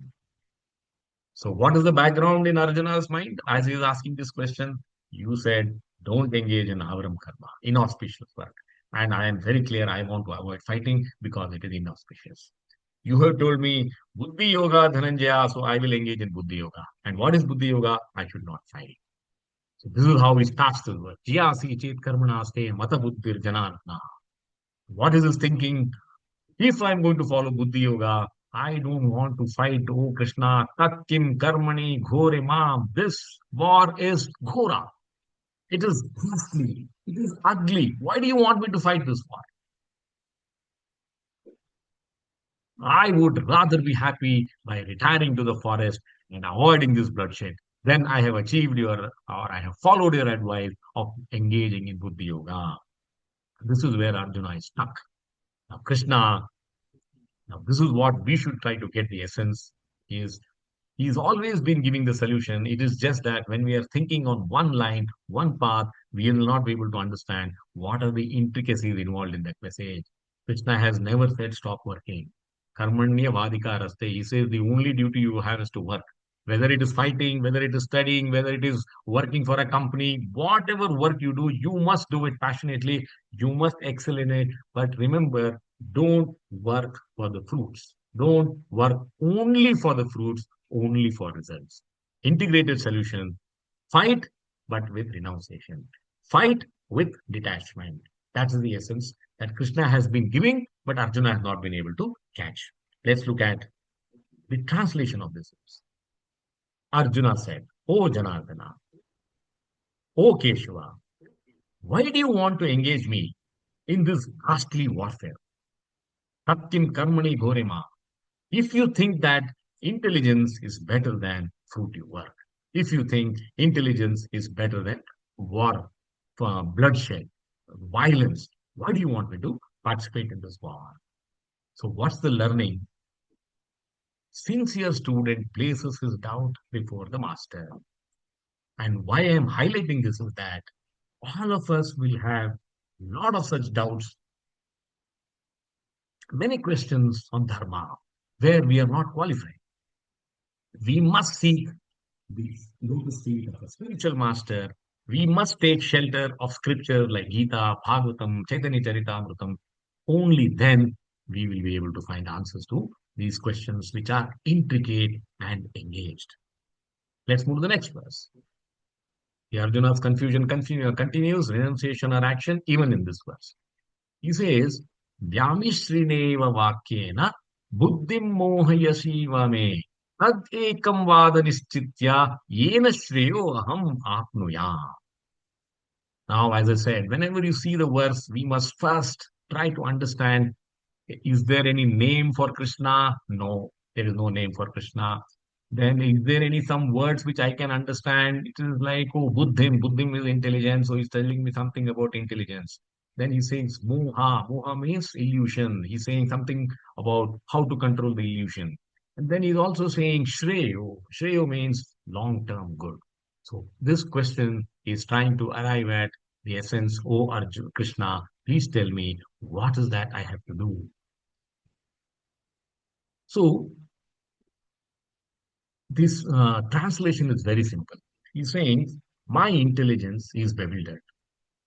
So, what is the background in Arjuna's mind as he is asking this question? You said, don't engage in avaram karma, inauspicious work. And I am very clear, I want to avoid fighting because it is inauspicious. You have told me Buddhi Yoga, Dhananjaya, so I will engage in Buddhi Yoga. And what is Buddhi Yoga? I should not fight. So, this is how he starts the word. Jiyasi chet karmanaste mata buddhir janarna. What is his thinking? If I'm going to follow Buddhi Yoga, I don't want to fight, oh Krishna, Tat Kim Karmani Ghore Mam. This war is Ghora. It is ghastly. It is ugly. Why do you want me to fight this war? I would rather be happy by retiring to the forest and avoiding this bloodshed. Then I have achieved your, or I have followed your advice of engaging in Buddhi Yoga. This is where Arjuna is stuck. Now, Krishna, now this is what we should try to get the essence is he's always been giving the solution. It is just that when we are thinking on one line, one path, we will not be able to understand what are the intricacies involved in that message. Krishna has never said stop working. Karmanya vadika raste. He says the only duty you have is to work. Whether it is fighting, whether it is studying, whether it is working for a company, whatever work you do, you must do it passionately. You must excel in it. But remember, don't work for the fruits. Don't work only for the fruits. only for results. Integrated solution, fight, but with renunciation. Fight with detachment. That's the essence that Krishna has been giving, but Arjuna has not been able to catch. Let's look at the translation of this. Arjuna said, O Janardana, O Keshava, why do you want to engage me in this ghastly warfare? Tatkim karmani ghorema. If you think that intelligence is better than fruitive work, if you think intelligence is better than war, bloodshed, violence, why do you want me to participate in this war? So, what's the learning? Sincere student places his doubt before the master. And why I am highlighting this is that all of us will have a lot of such doubts, many questions on dharma where we are not qualified. We must seek the lotus feet of a spiritual master. We must take shelter of scripture like Gita, Bhagavatam, Chaitanya Charitamrita. Only then we will be able to find answers to these questions which are intricate and engaged. Let's move to the next verse. The Arjuna's confusion continues, renunciation or action, even in this verse. He says, Vyamishrineva vakyena buddhim mohayasiva me tad ekam vada nischitya yena shreyo aham apnuya. Now, as I said, whenever you see the verse, we must first try to understand, is there any name for Krishna? No, there is no name for Krishna. Then is there any some words which I can understand? It is like, oh, Buddhim. Buddhim is intelligence, so he's telling me something about intelligence. Then he says moha. Moha means illusion. He's saying something about how to control the illusion. And then he's also saying Shreyo. Shreyo means long-term good. So this question is trying to arrive at the essence, oh Arjuna, Krishna, please tell me what is that I have to do. So this translation is very simple. He's saying, my intelligence is bewildered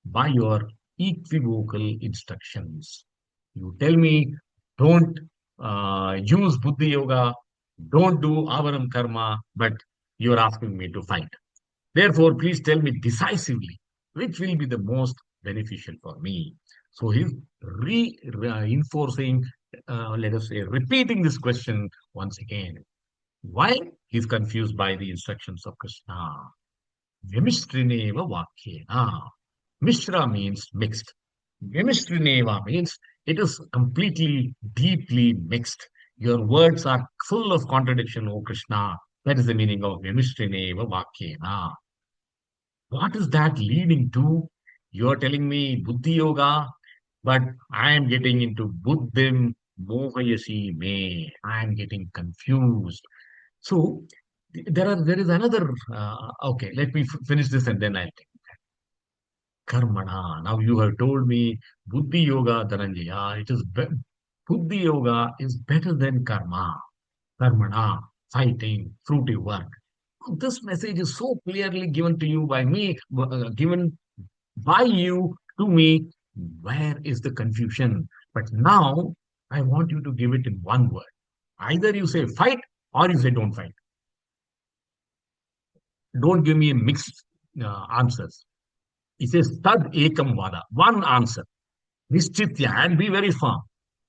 by your equivocal instructions. You tell me, don't use Buddhi Yoga, don't do Avaram Karma, but you're asking me to fight. Therefore, please tell me decisively which will be the most beneficial for me. So he's reinforcing, let us say, repeating this question once again. Why? He's confused by the instructions of Krishna. Vimistrineva vakyena. Mishra means mixed. Vimistrineva means it is completely, deeply mixed. Your words are full of contradiction, O Krishna. That is the meaning of Vimistrineva vakyena. What is that leading to? You're telling me Buddhi Yoga, but I am getting into Buddhim Mohayasi me. I am getting confused. So there is another. Okay, let me finish this and then I'll take karmana. Now you have told me Buddhi Yoga, Dhananjaya. Buddhi Yoga is better than karma. Karmana, fighting, fruitive work. This message is so clearly given to you by me, given by you to me. Where is the confusion? But now I want you to give it in one word. Either you say fight or you say don't fight. Don't give me a mixed answers. He says tad ekam vada, one answer. Nischitya, and be very firm.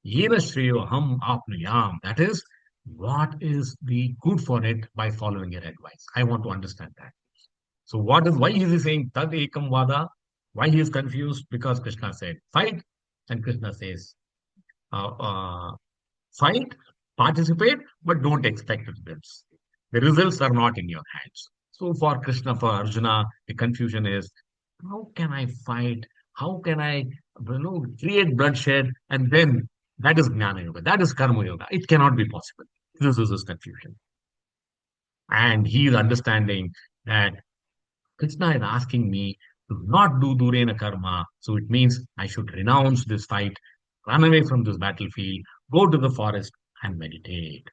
Yena shreyo ham apnuyam. That is, what is the good for it by following your advice? I want to understand that. So why is he saying tad ekam vada? Why he is confused? Because Krishna said fight, and Krishna says uh, uh, fight, participate, but don't expect results. The results are not in your hands. So for Krishna, for Arjuna, the confusion is, how can I fight? How can I, create bloodshed? And then that is Jnana Yoga, that is Karma Yoga. It cannot be possible. This is his confusion. And he is understanding that Krishna is asking me to not do Durena Karma. So it means I should renounce this fight, run away from this battlefield, go to the forest and meditate.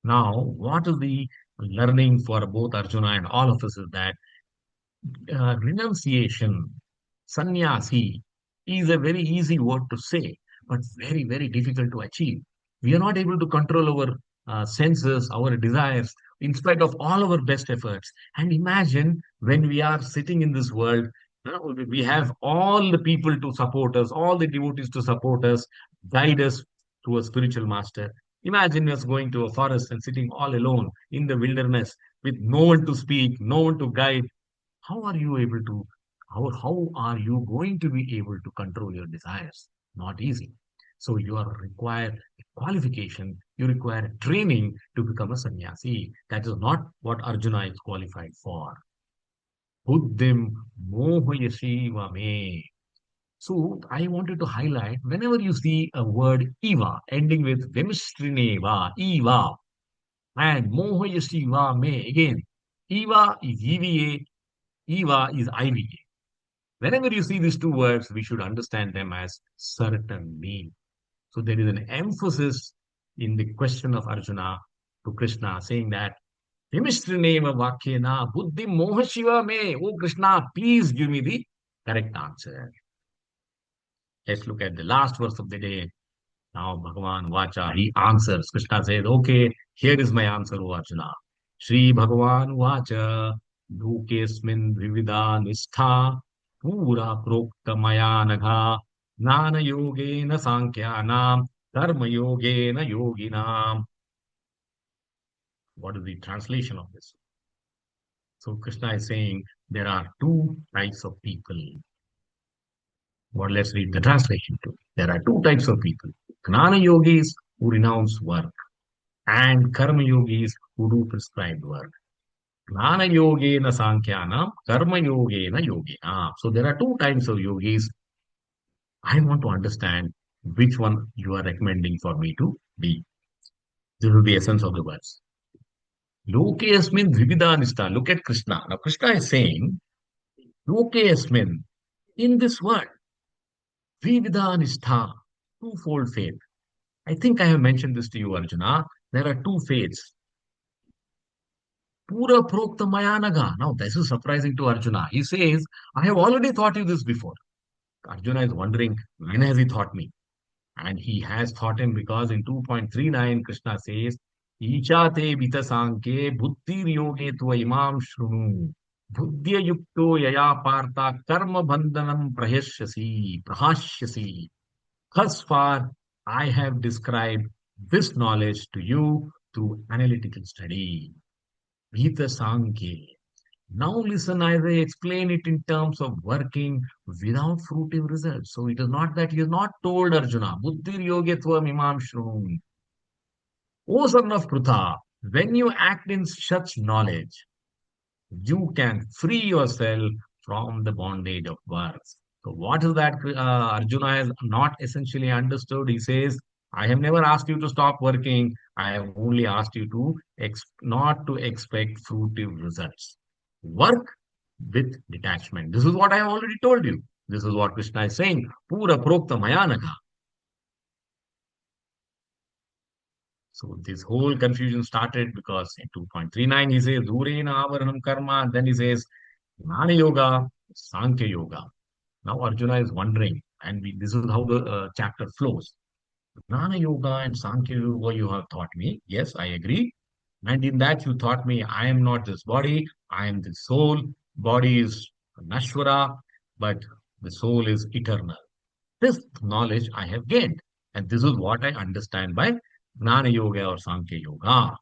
Now, what is the learning for both Arjuna and all of us is that renunciation, sannyasi, is a very easy word to say, but very, very difficult to achieve. We are not able to control our senses, our desires. in spite of all our best efforts. And imagine when we are sitting in this world, we have all the people to support us, all the devotees to support us, guide us to a spiritual master. Imagine us going to a forest and sitting all alone in the wilderness with no one to speak, no one to guide. How are you able to, how are you going to be able to control your desires? Not easy. So you are require qualification, you require training to become a sannyasi. That is not what Arjuna is qualified for. Buddhim mohayashi me. So I wanted to highlight whenever you see a word eva ending with vimistrineva, eva, and mohayashi me again. Eva is EVA, eva is IVA. Whenever you see these two words, we should understand them as certain mean. So there is an emphasis in the question of Arjuna to Krishna saying that Vimistrineva Vakyena Buddhi Mohashiva me. Oh Krishna, please give me the correct answer. Let's look at the last verse of the day. Now Bhagavan Vacha, he answers. Krishna says, okay, here is my answer, O Arjuna. Shri Bhagavan Vacha, Lokesmin Vivida Nistha, Pura Prokta Maya Nagha, Nana Yogena Sankyanam, Karma Yogena Yoginam. What is the translation of this? So Krishna is saying there are two types of people. Well, let's read the translation too. There are two types of people. Gnana yogis who renounce work and karma yogis who do prescribed work. Gnana yogena sankyanam, karma yogena yogina. So there are two types of yogis. I want to understand which one you are recommending for me to be. This is the essence of the verse. Loke asmin vividanista. Look at Krishna. Now Krishna is saying, Loke asmin, in this world, vividanista, twofold faith. I think I have mentioned this to you, Arjuna. There are two faiths. Pura prokta mayanaga. Now, this is surprising to Arjuna. He says, I have already taught you this before. Arjuna is wondering, when has he taught me? And he has taught him because in 2.39, Krishna says, Ichate vitasanke buddhir yoge tva imam shrunu. Buddhya yukto yaya parta karma bandhanam prahashyasi. Thus far, I have described this knowledge to you through analytical study. Gita Sankhya. Now listen as I explain it in terms of working without fruitive results. So it is not that he has not told Arjuna, Buddhir yogetvam imam shrunum. O son of Prutha, when you act in such knowledge, you can free yourself from the bondage of birth. So what is that Arjuna has not essentially understood? He says, I have never asked you to stop working. I have only asked you to not to expect fruitive results. Work with detachment. This is what I have already told you. This is what Krishna is saying. Pura prokta mayanaka. So this whole confusion started because in 2.39 he says, Durena avaranam karma. Then he says, Jnana Yoga, Sankhya Yoga. Now Arjuna is wondering, and this is how the chapter flows. Jnana Yoga and Sankhya Yoga you have taught me. Yes, I agree. And in that you taught me, I am not this body, I am the soul. Body is Nashwara, but the soul is eternal. This knowledge I have gained. And this is what I understand by Jnana Yoga or Sankhya Yoga.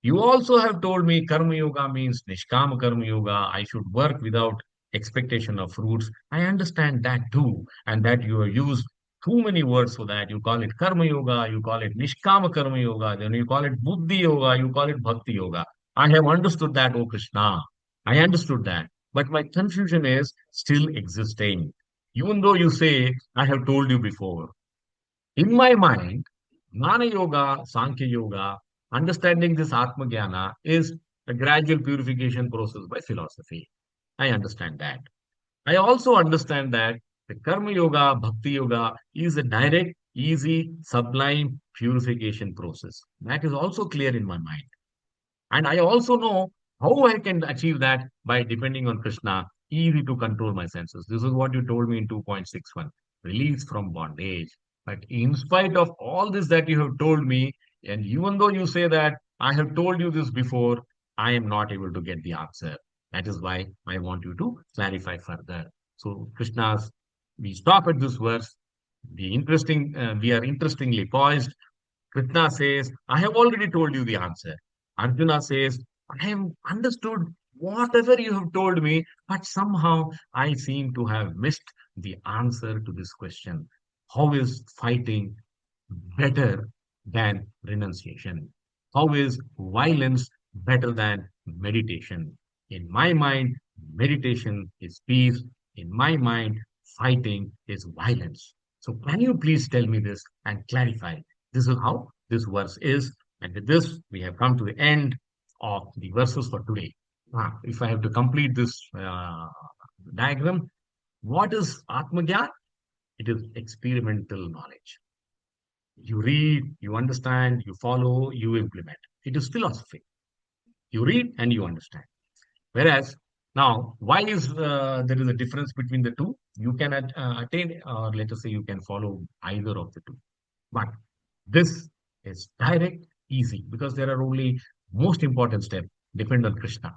You also have told me Karma Yoga means Niskam Karma Yoga. I should work without expectation of fruits. I understand that too. And that you have used too many words for that. You call it Karma Yoga, you call it Nishkama Karma Yoga, then you call it Buddhi Yoga, you call it Bhakti Yoga. I have understood that, O Krishna. I understood that. But my confusion is still existing. Even though you say, I have told you before. In my mind, Jnana Yoga, Sankhya Yoga, understanding this Atma Jnana is a gradual purification process by philosophy. I understand that. I also understand that the Karma Yoga, Bhakti Yoga is a direct, easy, sublime purification process. That is also clear in my mind. And I also know how I can achieve that by depending on Krishna, easy to control my senses. This is what you told me in 2.61, release from bondage. But in spite of all this that you have told me, and even though you say that I have told you this before. I am not able to get the answer. That is why I want you to clarify further. So, Krishna's, we stop at this verse. We are interestingly poised. Krishna says, I have already told you the answer. Arjuna says, I have understood whatever you have told me, but somehow I seem to have missed the answer to this question. How is fighting better than renunciation? How is violence better than meditation? In my mind, meditation is peace. In my mind, fighting is violence. So, can you please tell me this and clarify? This is how this verse is. And with this, we have come to the end of the verses for today. If I have to complete this diagram, what is Atmagyan? It is experimental knowledge. You read, you understand, you follow, you implement. It is philosophy. You read and you understand. Whereas now, why is there is a difference between the two? You can attain, or let us say, you can follow either of the two. But this is direct, easy, because there are only most important step: depend on Krishna.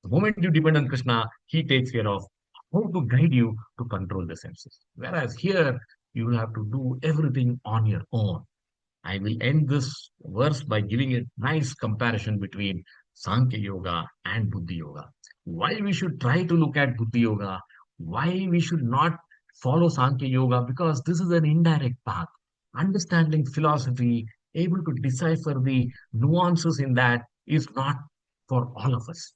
The moment you depend on Krishna, he takes care of how to guide you to control the senses. Whereas here, you will have to do everything on your own. I will end this verse by giving a nice comparison between Sankhya Yoga and Buddhi Yoga. Why we should try to look at Buddhi Yoga, why we should not follow Sankhya Yoga, because this is an indirect path. Understanding philosophy, able to decipher the nuances in that is not for all of us.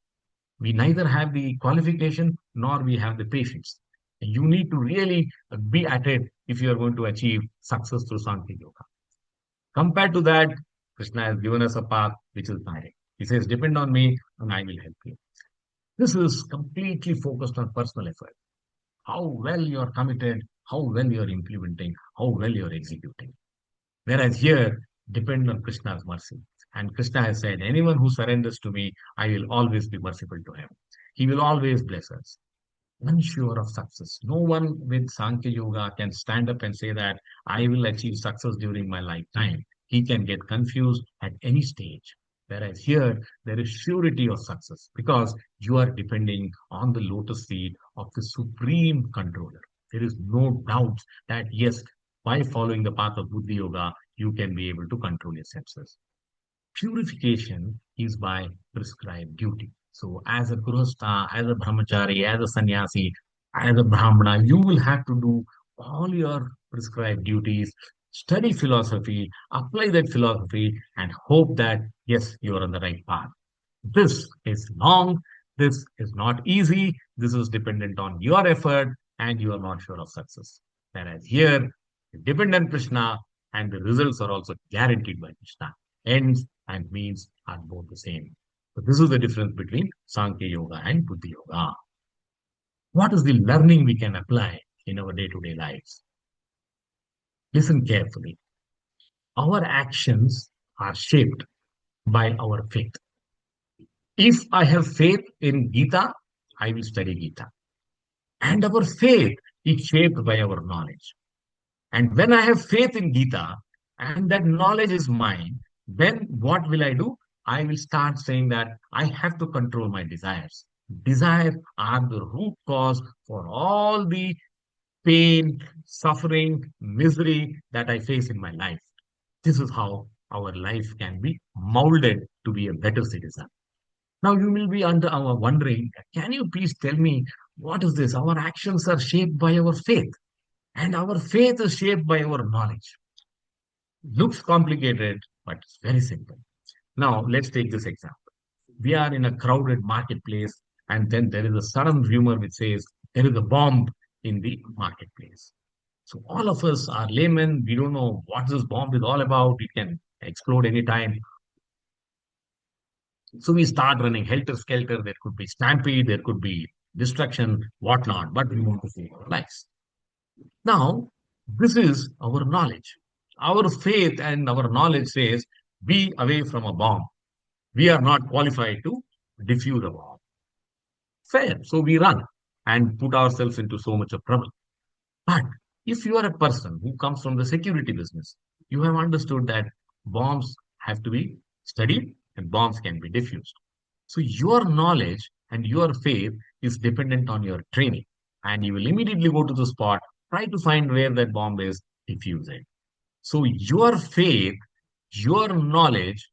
We neither have the qualification nor we have the patience. You need to really be at it if you are going to achieve success through Sankhya Yoga. Compared to that, Krishna has given us a path which is direct. He says, depend on me and I will help you. This is completely focused on personal effort. How well you are committed, how well you are implementing, how well you are executing. Whereas here, depend on Krishna's mercy. And Krishna has said, anyone who surrenders to me, I will always be merciful to him. He will always bless us. Unsure of success. No one with Sankhya Yoga can stand up and say that I will achieve success during my lifetime. He can get confused at any stage. Whereas here, there is surety of success because you are depending on the lotus feet of the supreme controller. There is no doubt that yes, by following the path of Buddhi Yoga, you can be able to control your senses. Purification is by prescribed duty. So, as a Grihastha, as a Brahmachari, as a Sannyasi, as a Brahmana, you will have to do all your prescribed duties, study philosophy, apply that philosophy, and hope that, yes, you are on the right path. This is long, this is not easy, this is dependent on your effort, and you are not sure of success. Whereas here, you depend on Krishna, and the results are also guaranteed by Krishna. Ends and means are both the same. So this is the difference between Sankhya Yoga and Buddhi Yoga. What is the learning we can apply in our day-to-day lives? Listen carefully. Our actions are shaped by our faith. If I have faith in Gita, I will study Gita. And our faith is shaped by our knowledge. And when I have faith in Gita and that knowledge is mine, then what will I do? I will start saying that I have to control my desires. Desires are the root cause for all the pain, suffering, misery that I face in my life. This is how our life can be molded to be a better citizen. Now you will be under our wondering, can you please tell me what is this? Our actions are shaped by our faith, and our faith is shaped by our knowledge. Looks complicated, but it's very simple. Now let's take this example. We are in a crowded marketplace, and then there is a sudden rumor which says there is a bomb in the marketplace. So all of us are laymen. We don't know what this bomb is all about. It can explode anytime. So we start running helter skelter. There could be stampede, there could be destruction, whatnot, but we want to save our lives. Now, this is our knowledge. Our faith and our knowledge says, be away from a bomb. We are not qualified to defuse a bomb. Fair. So we run and put ourselves into so much of trouble. But if you are a person who comes from the security business, you have understood that bombs have to be studied, and bombs can be diffused. So your knowledge and your faith is dependent on your training. And you will immediately go to the spot, try to find where that bomb is diffusing. So your faith, your knowledge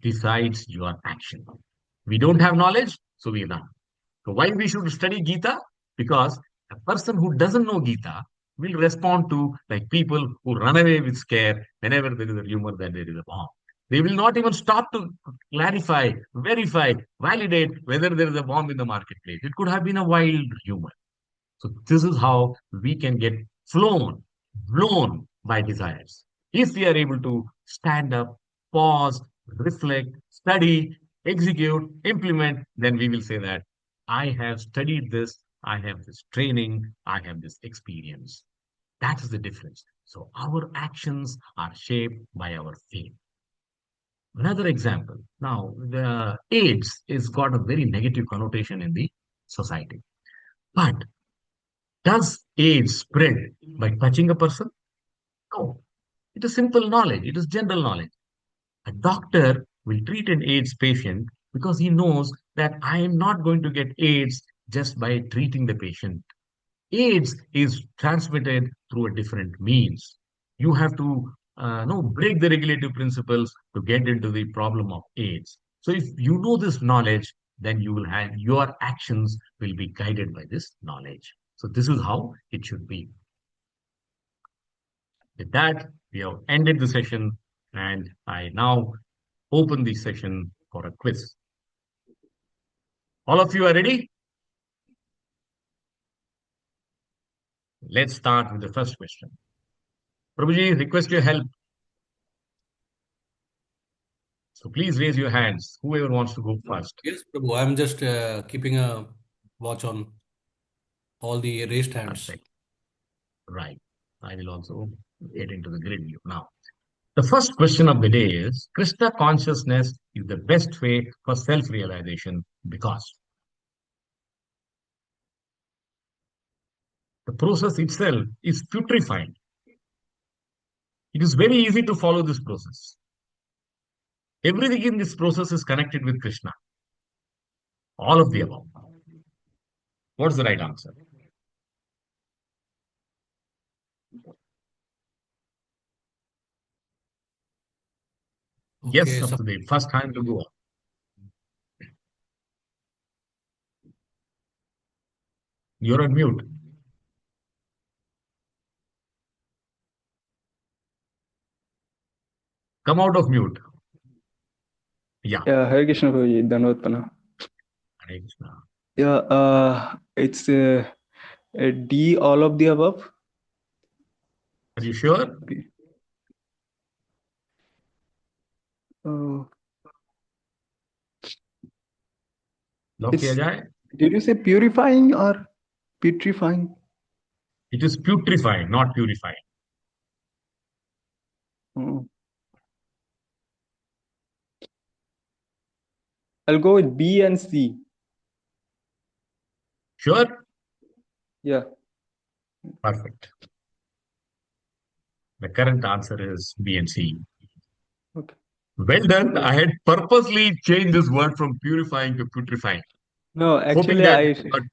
decides your action. We don't have knowledge, so we run. So why we should study Gita? Because a person who doesn't know Gita will respond to like people who run away with scare whenever there is a rumor that there is a bomb. They will not even stop to clarify, verify, validate whether there is a bomb in the marketplace. It could have been a wild rumor. So this is how we can get blown by desires. If we are able to stand up, pause, reflect, study, execute, implement, then we will say that I have studied this, I have this training, I have this experience. That is the difference. So our actions are shaped by our faith. Another example. Now, the AIDS is got a very negative connotation in the society. But does AIDS spread by touching a person? No. It is simple knowledge. It is general knowledge. A doctor will treat an AIDS patient because he knows that I am not going to get AIDS just by treating the patient. AIDS is transmitted through a different means. You have to no, break the regulative principles to get into the problem of AIDS. So if you know this knowledge, then you will have your actions will be guided by this knowledge. So this is how it should be. With that, we have ended the session, and I now open the session for a quiz. All of you are ready? Let's start with the first question. Prabhuji, request your help. So please raise your hands, whoever wants to go first. Yes, Prabhu. I'm just keeping a watch on all the raised hands. Perfect. Right. I will also get into the grid view now. The first question of the day is Krishna consciousness is the best way for self-realization because the process itself is putrefying. It is very easy to follow this process. Everything in this process is connected with Krishna. All of the above. What's the right answer? Yes, Okay, up to the first time to go. You're on mute. Come out of mute. Yeah. Yeah, Hare Krishna Prabhuji, Dhanavad Prana. Hare Krishna. Yeah, it's a D, all of the above. Are you sure? Uh, Lock किया जाए? did you say purifying or putrefying? It is putrefying, not purifying. Oh. I'll go with B and C. Sure? Yeah. Perfect. The current answer is B and C. Okay. Well done. I had purposely changed this word from purifying to putrefying. No, Hoping actually, that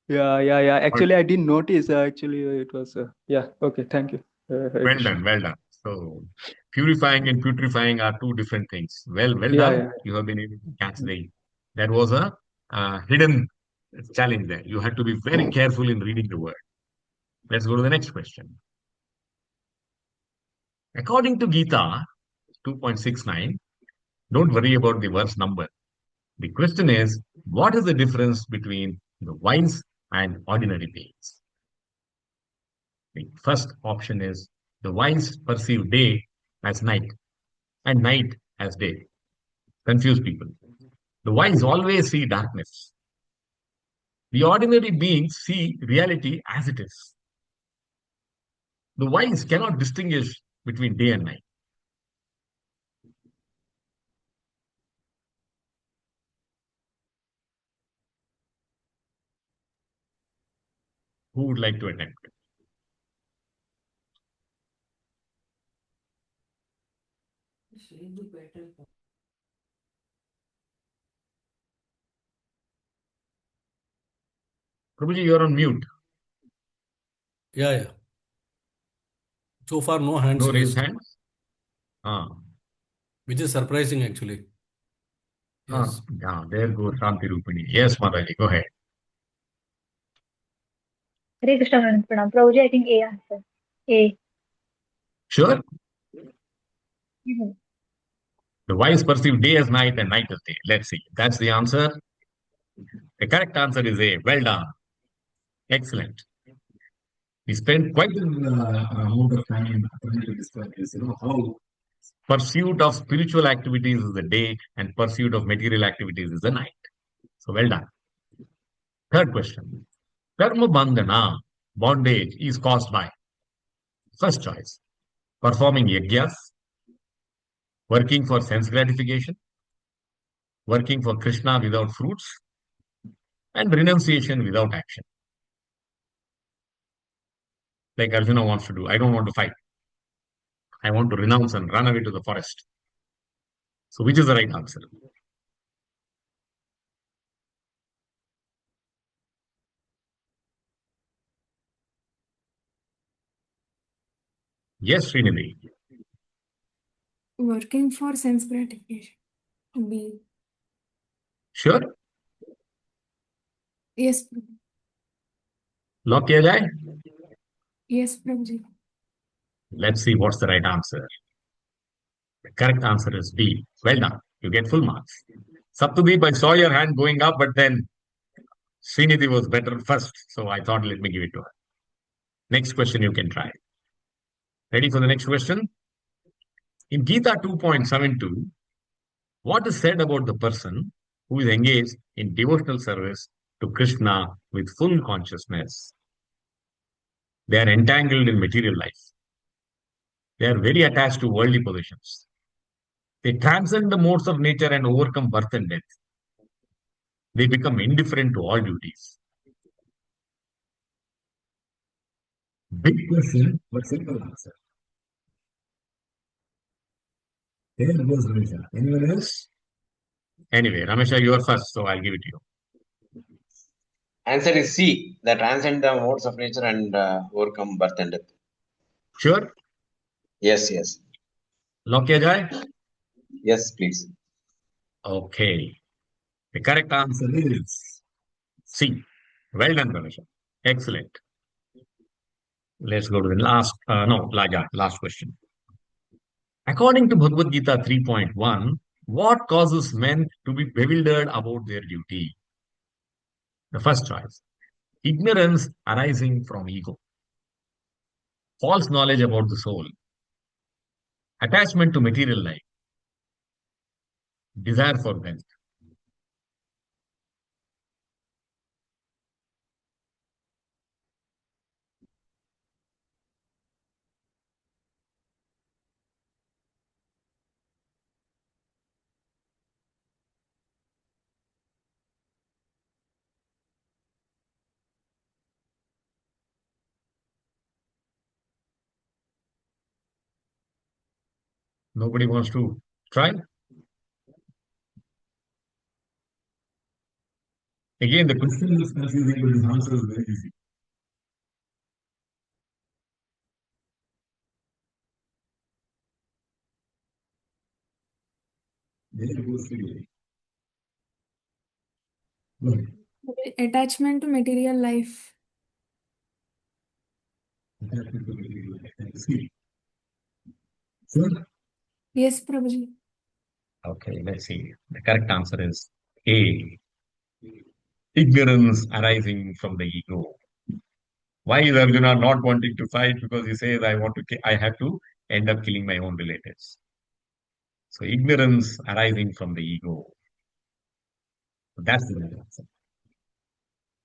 yeah. Actually, I didn't notice. Actually, it was, yeah. Okay, thank you. Hare well Krishna. done, well done. So purifying and putrefying are two different things. Well Yeah, done. yeah. You have been able to catch that was a hidden challenge there. You had to be very careful in reading the word. Let's go to the next question. According to Gita 2.69, don't worry about the verse number. The question is, what is the difference between the wise and ordinary beings? The first option is the wise perceive day as night and night as day. Confuse people. The wise always see darkness. The ordinary beings see reality as it is. The wise cannot distinguish between day and night. Who would like to attempt? Prabhuji, you're on mute. Yeah, yeah. So far, no hands No raised raised, hands? Ah, which is surprising actually. Yes. yeah, there goes Shanti Rupini. Yes, Mataji, go ahead. Hare Krishna Pranam. Prabhuji, I think A answer. A. Sure? Mhm. The wise perceive day as night and night as day. Let's see. That's the answer. The correct answer is A. Well done. Excellent. We spent quite an amount of time trying to describe this, how pursuit of spiritual activities is the day and pursuit of material activities is the night. So well done. Third question. Karma bandhana, bondage, is caused by first choice, performing yajnas, working for sense gratification, working for Krishna without fruits, and renunciation without action. Like Arjuna wants to do. I don't want to fight. I want to renounce and run away to the forest. So which is the right answer? Yes, Srinidhi. Working for sense gratification. B. Sure? Yes, Prabhu. Lock किया जाए? Yes, Prabhuji. Let's see what's the right answer. The correct answer is B. Well done. You get full marks. Saptadeep, I saw your hand going up, but then Srinidhi was better first. So I thought, let me give it to her. Next question you can try. Ready for the next question? In Gita 2.72, what is said about the person who is engaged in devotional service to Krishna with full consciousness? They are entangled in material life. They are very attached to worldly possessions. They transcend the modes of nature and overcome birth and death. They become indifferent to all duties. Big question, but simple answer. There goes Ramesha. Anyone else? Anyway, Ramesha, you are first, so I'll give it to you. Answer is C. The transcend the modes of nature and overcome birth and death. Sure? Yes, yes. Lock किया जाए? Yes, please. Okay. The correct answer is C. Well done, Ramesha. Excellent. Let's go to the last question. According to Bhagavad Gita 3.1, what causes men to be bewildered about their duty? The first choice, ignorance arising from ego, false knowledge about the soul, attachment to material life, desire for wealth. Nobody wants to try? Again, the question is confusing, but the answer is very easy. There goes Sri. Go ahead. Attachment to material life. Attachment to material life. That is C. Sure? Yes, Prabhuji. Okay, let's see. The correct answer is A. Ignorance arising from the ego. Why is Arjuna not wanting to fight? Because he says, I have to end up killing my own relatives. So ignorance arising from the ego. That's the right answer.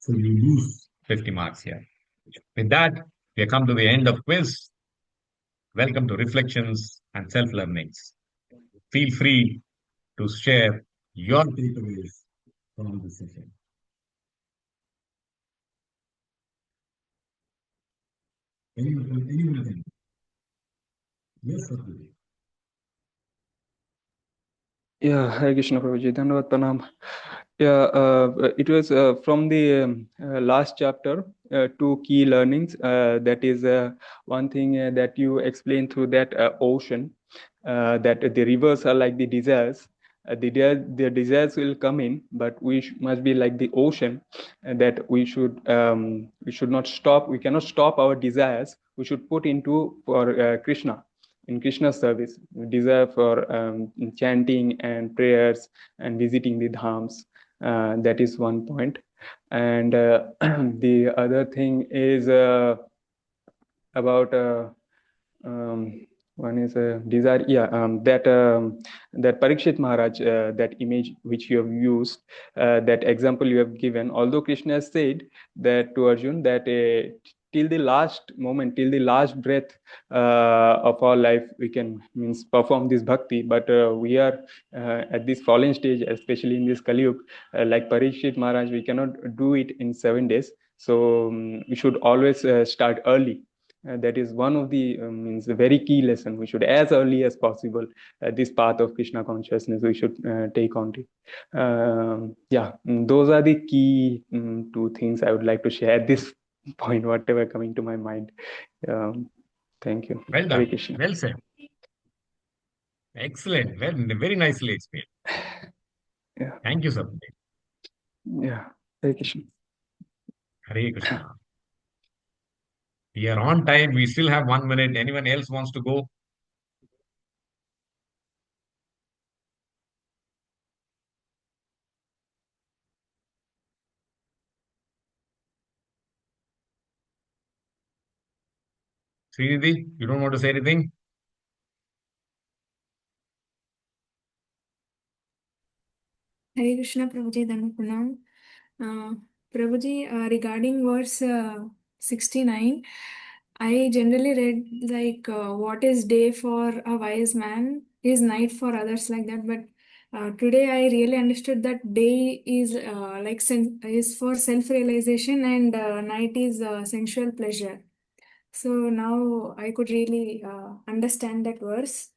So you lose 50 marks here. With that, we have come to the end of quiz. Welcome to Reflections and Self-Learnings. Feel free to share your takeaways from this session. Anyone? Yes, sir. Yeah, Hare Krishna Prabhuji. Dhanavad Pranam. Yeah, it was from the last chapter, two key learnings. That is one thing that you explained through that ocean, that the rivers are like the desires. The desires will come in, but we must be like the ocean, that we should not stop. We cannot stop our desires. We should put into for Krishna, in Krishna's service. Desire for chanting and prayers and visiting the dhams. That is one point. And the other thing is about one is a desire. Yeah, that Parikshit Maharaj, that image which you have used, that example you have given. Although Krishna said that to Arjun that till the last moment, till the last breath of our life, we can means perform this bhakti. But we are at this fallen stage, especially in this Kali Yuga, like Parikshit Maharaj, we cannot do it in 7 days. So we should always start early. That is one of the means a very key lesson. We should, as early as possible, this path of Krishna consciousness we should take on it. Those are the key two things I would like to share at this point, whatever coming to my mind. Thank you. Well Hare done. Krishna. Well said. Excellent. Well, very nicely explained. Yeah. Thank you, sir. Yeah. Hare Krishna. Hare Krishna. We are on time. We still have 1 minute. Anyone else wants to go? Srinidhi, you don't want to say anything? Hare Krishna, Prabhuji, Dhanapranam. Prabhuji, regarding verse 69, I generally read like what is day for a wise man is night for others, like that. But today I really understood that day is is for self-realization and night is sensual pleasure. So now I could really understand that verse.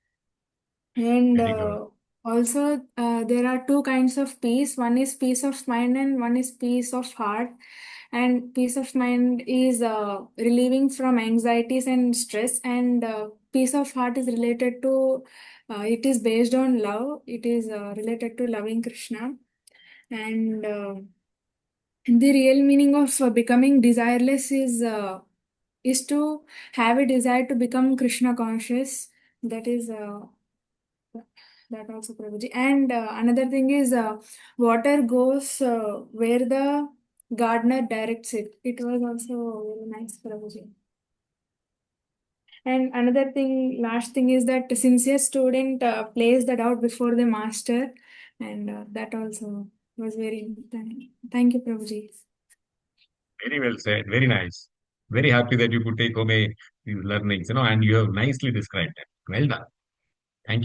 And Very good. also, there are two kinds of peace. One is peace of mind, and one is peace of heart. And peace of mind is relieving from anxieties and stress. And peace of heart is related to, it is based on love. It is related to loving Krishna. And the real meaning of becoming desireless is to have a desire to become Krishna conscious. That is. That also, Prabhuji. And another thing is water goes where the gardener directs it. It was also very nice, Prabhuji. And another thing, last thing is that the sincere student plays the doubt before the master. And that also was very important. Thank you, Prabhuji. Very well said. Very nice. Very happy that you could take away these learnings, and you have nicely described them. Well done. Thank you.